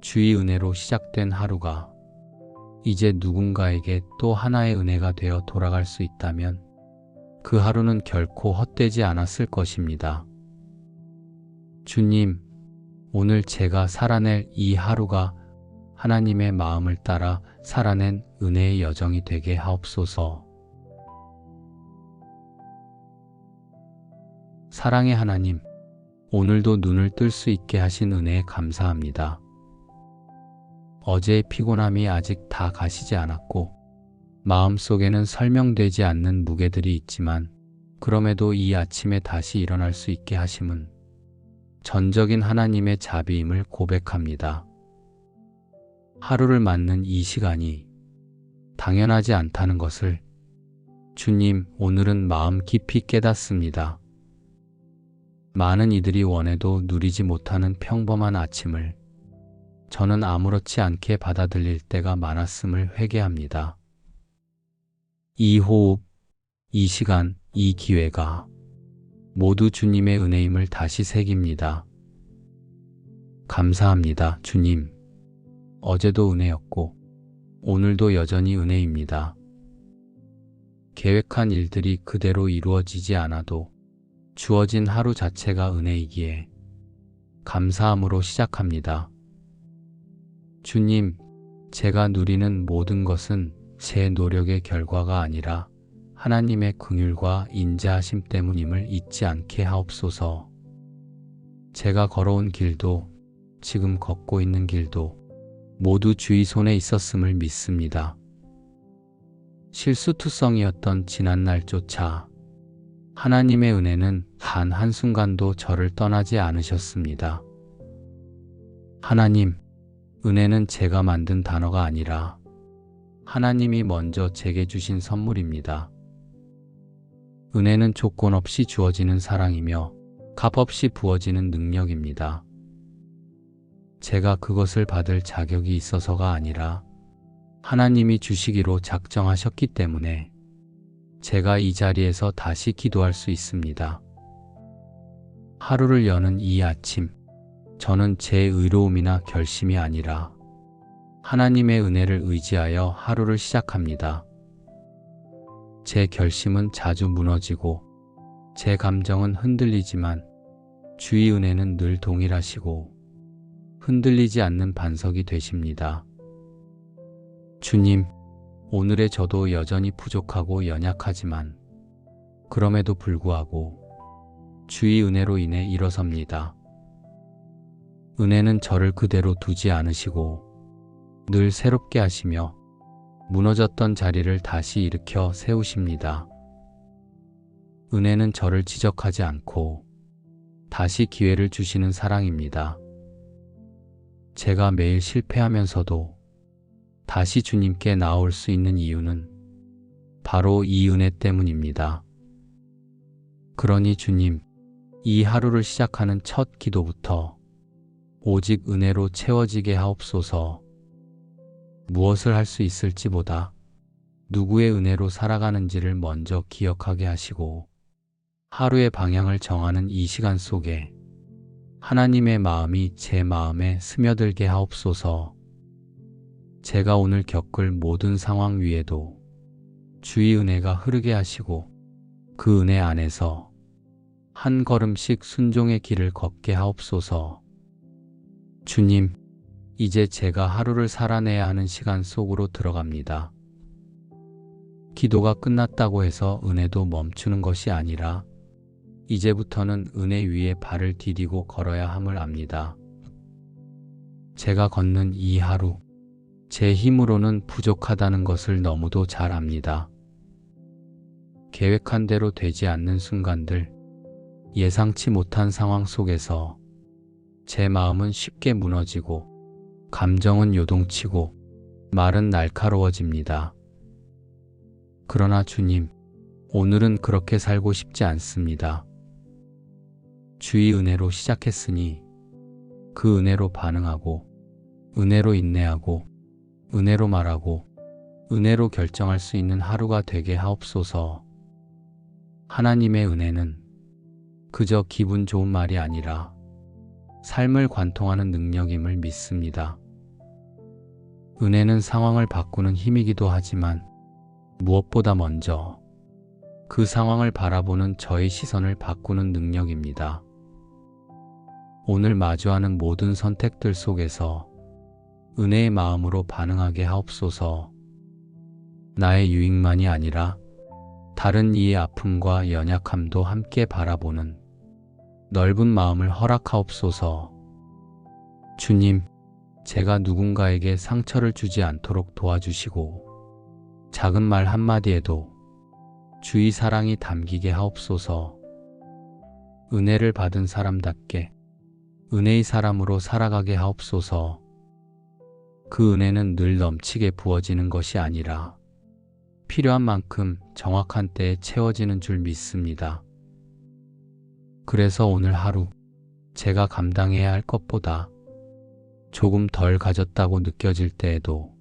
주의 은혜로 시작된 하루가 이제 누군가에게 또 하나의 은혜가 되어 돌아갈 수 있다면 그 하루는 결코 헛되지 않았을 것입니다. 주님, 오늘 제가 살아낼 이 하루가 하나님의 마음을 따라 살아낸 은혜의 여정이 되게 하옵소서. 사랑의 하나님, 오늘도 눈을 뜰 수 있게 하신 은혜에 감사합니다. 어제의 피곤함이 아직 다 가시지 않았고 마음속에는 설명되지 않는 무게들이 있지만 그럼에도 이 아침에 다시 일어날 수 있게 하심은 전적인 하나님의 자비임을 고백합니다. 하루를 맞는 이 시간이 당연하지 않다는 것을 주님, 오늘은 마음 깊이 깨닫습니다. 많은 이들이 원해도 누리지 못하는 평범한 아침을 저는 아무렇지 않게 받아들일 때가 많았음을 회개합니다. 이 호흡, 이 시간, 이 기회가 모두 주님의 은혜임을 다시 새깁니다. 감사합니다, 주님. 어제도 은혜였고 오늘도 여전히 은혜입니다. 계획한 일들이 그대로 이루어지지 않아도 주어진 하루 자체가 은혜이기에 감사함으로 시작합니다. 주님, 제가 누리는 모든 것은 제 노력의 결과가 아니라 하나님의 긍휼과 인자하심 때문임을 잊지 않게 하옵소서. 제가 걸어온 길도 지금 걷고 있는 길도 모두 주의 손에 있었음을 믿습니다. 실수투성이었던 지난날조차 하나님의 은혜는 단 한순간도 저를 떠나지 않으셨습니다. 하나님, 은혜는 제가 만든 단어가 아니라 하나님이 먼저 제게 주신 선물입니다. 은혜는 조건 없이 주어지는 사랑이며 값 없이 부어지는 능력입니다. 제가 그것을 받을 자격이 있어서가 아니라 하나님이 주시기로 작정하셨기 때문에 제가 이 자리에서 다시 기도할 수 있습니다. 하루를 여는 이 아침, 저는 제 의로움이나 결심이 아니라 하나님의 은혜를 의지하여 하루를 시작합니다. 제 결심은 자주 무너지고 제 감정은 흔들리지만 주의 은혜는 늘 동일하시고 흔들리지 않는 반석이 되십니다. 주님, 오늘의 저도 여전히 부족하고 연약하지만 그럼에도 불구하고 주의 은혜로 인해 일어섭니다. 은혜는 저를 그대로 두지 않으시고 늘 새롭게 하시며 무너졌던 자리를 다시 일으켜 세우십니다. 은혜는 저를 지적하지 않고 다시 기회를 주시는 사랑입니다. 제가 매일 실패하면서도 다시 주님께 나올 수 있는 이유는 바로 이 은혜 때문입니다. 그러니 주님, 이 하루를 시작하는 첫 기도부터 오직 은혜로 채워지게 하옵소서. 무엇을 할 수 있을지보다 누구의 은혜로 살아가는지를 먼저 기억하게 하시고 하루의 방향을 정하는 이 시간 속에 하나님의 마음이 제 마음에 스며들게 하옵소서. 제가 오늘 겪을 모든 상황 위에도 주의 은혜가 흐르게 하시고 그 은혜 안에서 한 걸음씩 순종의 길을 걷게 하옵소서. 주님, 이제 제가 하루를 살아내야 하는 시간 속으로 들어갑니다. 기도가 끝났다고 해서 은혜도 멈추는 것이 아니라 이제부터는 은혜 위에 발을 디디고 걸어야 함을 압니다. 제가 걷는 이 하루, 제 힘으로는 부족하다는 것을 너무도 잘 압니다. 계획한 대로 되지 않는 순간들, 예상치 못한 상황 속에서 제 마음은 쉽게 무너지고 감정은 요동치고 말은 날카로워집니다. 그러나 주님, 오늘은 그렇게 살고 싶지 않습니다. 주의 은혜로 시작했으니 그 은혜로 반응하고 은혜로 인내하고 은혜로 말하고 은혜로 결정할 수 있는 하루가 되게 하옵소서. 하나님의 은혜는 그저 기분 좋은 말이 아니라 삶을 관통하는 능력임을 믿습니다. 은혜는 상황을 바꾸는 힘이기도 하지만 무엇보다 먼저 그 상황을 바라보는 저의 시선을 바꾸는 능력입니다. 오늘 마주하는 모든 선택들 속에서 은혜의 마음으로 반응하게 하옵소서. 나의 유익만이 아니라 다른 이의 아픔과 연약함도 함께 바라보는 넓은 마음을 허락하옵소서. 주님, 제가 누군가에게 상처를 주지 않도록 도와주시고 작은 말 한마디에도 주의 사랑이 담기게 하옵소서. 은혜를 받은 사람답게 은혜의 사람으로 살아가게 하옵소서. 그 은혜는 늘 넘치게 부어지는 것이 아니라 필요한 만큼 정확한 때에 채워지는 줄 믿습니다. 그래서 오늘 하루 제가 감당해야 할 것보다 조금 덜 가졌다고 느껴질 때에도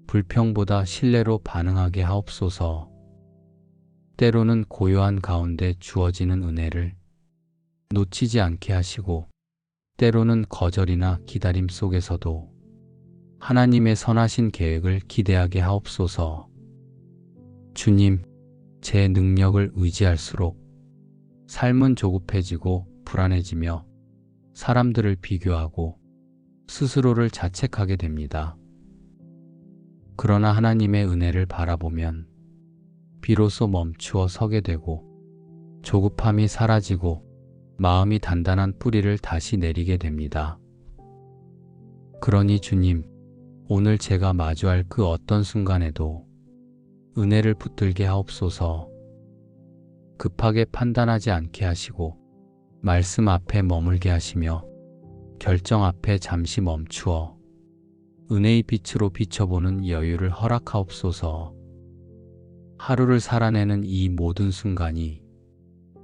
불평보다 신뢰로 반응하게 하옵소서. 때로는 고요한 가운데 주어지는 은혜를 놓치지 않게 하시고 때로는 거절이나 기다림 속에서도 하나님의 선하신 계획을 기대하게 하옵소서. 주님, 제 능력을 의지할수록 삶은 조급해지고 불안해지며 사람들을 비교하고 스스로를 자책하게 됩니다. 그러나 하나님의 은혜를 바라보면 비로소 멈추어 서게 되고 조급함이 사라지고 마음이 단단한 뿌리를 다시 내리게 됩니다. 그러니 주님, 오늘 제가 마주할 그 어떤 순간에도 은혜를 붙들게 하옵소서. 급하게 판단하지 않게 하시고 말씀 앞에 머물게 하시며 결정 앞에 잠시 멈추어 은혜의 빛으로 비춰보는 여유를 허락하옵소서. 하루를 살아내는 이 모든 순간이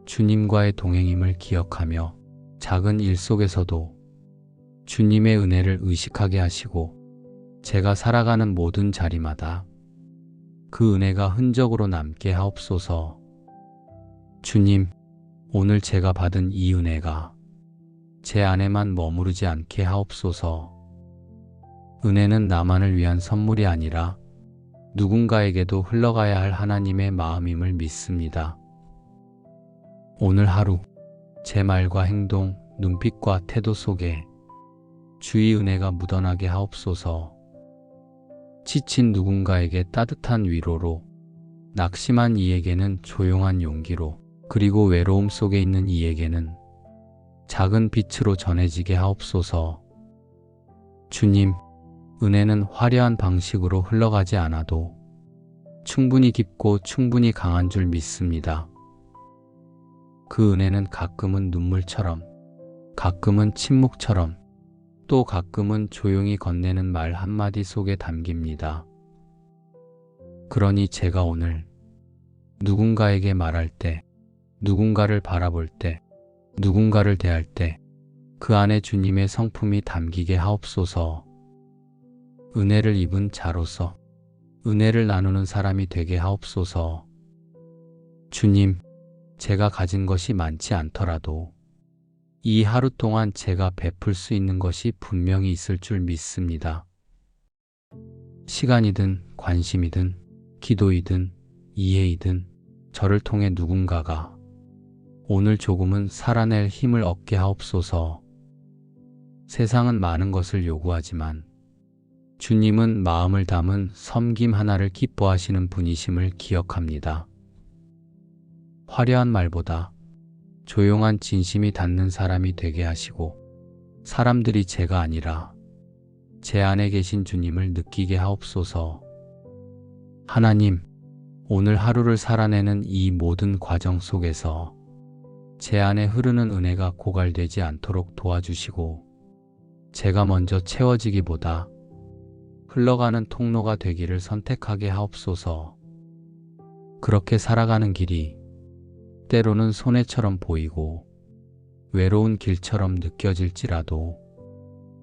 주님과의 동행임을 기억하며 작은 일 속에서도 주님의 은혜를 의식하게 하시고 제가 살아가는 모든 자리마다 그 은혜가 흔적으로 남게 하옵소서. 주님, 오늘 제가 받은 이 은혜가 제 안에만 머무르지 않게 하옵소서. 은혜는 나만을 위한 선물이 아니라 누군가에게도 흘러가야 할 하나님의 마음임을 믿습니다. 오늘 하루 제 말과 행동, 눈빛과 태도 속에 주의 은혜가 묻어나게 하옵소서. 지친 누군가에게 따뜻한 위로로, 낙심한 이에게는 조용한 용기로, 그리고 외로움 속에 있는 이에게는 작은 빛으로 전해지게 하옵소서. 주님, 은혜는 화려한 방식으로 흘러가지 않아도 충분히 깊고 충분히 강한 줄 믿습니다. 그 은혜는 가끔은 눈물처럼, 가끔은 침묵처럼, 또 가끔은 조용히 건네는 말 한마디 속에 담깁니다. 그러니 제가 오늘 누군가에게 말할 때, 누군가를 바라볼 때, 누군가를 대할 때 그 안에 주님의 성품이 담기게 하옵소서. 은혜를 입은 자로서 은혜를 나누는 사람이 되게 하옵소서. 주님, 제가 가진 것이 많지 않더라도 이 하루 동안 제가 베풀 수 있는 것이 분명히 있을 줄 믿습니다. 시간이든 관심이든 기도이든 이해이든 저를 통해 누군가가 오늘 조금은 살아낼 힘을 얻게 하옵소서. 세상은 많은 것을 요구하지만 주님은 마음을 담은 섬김 하나를 기뻐하시는 분이심을 기억합니다. 화려한 말보다 조용한 진심이 닿는 사람이 되게 하시고 사람들이 제가 아니라 제 안에 계신 주님을 느끼게 하옵소서. 하나님, 오늘 하루를 살아내는 이 모든 과정 속에서 제 안에 흐르는 은혜가 고갈되지 않도록 도와주시고 제가 먼저 채워지기보다 흘러가는 통로가 되기를 선택하게 하옵소서. 그렇게 살아가는 길이 때로는 손해처럼 보이고 외로운 길처럼 느껴질지라도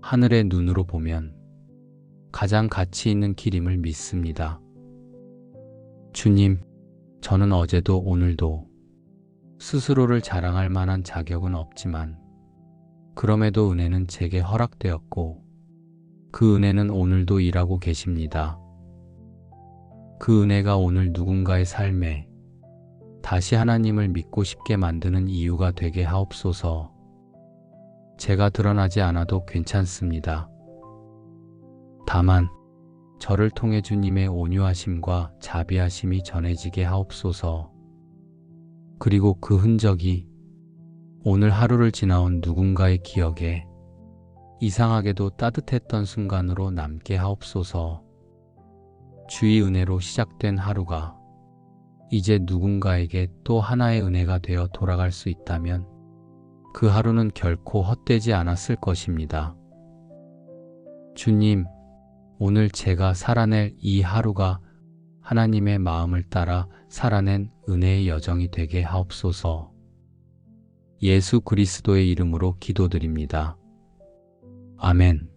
하늘의 눈으로 보면 가장 가치 있는 길임을 믿습니다. 주님, 저는 어제도 오늘도 스스로를 자랑할 만한 자격은 없지만 그럼에도 은혜는 제게 허락되었고 그 은혜는 오늘도 일하고 계십니다. 그 은혜가 오늘 누군가의 삶에 다시 하나님을 믿고 싶게 만드는 이유가 되게 하옵소서. 제가 드러나지 않아도 괜찮습니다. 다만 저를 통해 주님의 온유하심과 자비하심이 전해지게 하옵소서. 그리고 그 흔적이 오늘 하루를 지나온 누군가의 기억에 이상하게도 따뜻했던 순간으로 남게 하옵소서. 주의 은혜로 시작된 하루가 이제 누군가에게 또 하나의 은혜가 되어 돌아갈 수 있다면 그 하루는 결코 헛되지 않았을 것입니다. 주님, 오늘 제가 살아낼 이 하루가 하나님의 마음을 따라 살아낸 은혜의 여정이 되게 하옵소서. 예수 그리스도의 이름으로 기도드립니다. 아멘.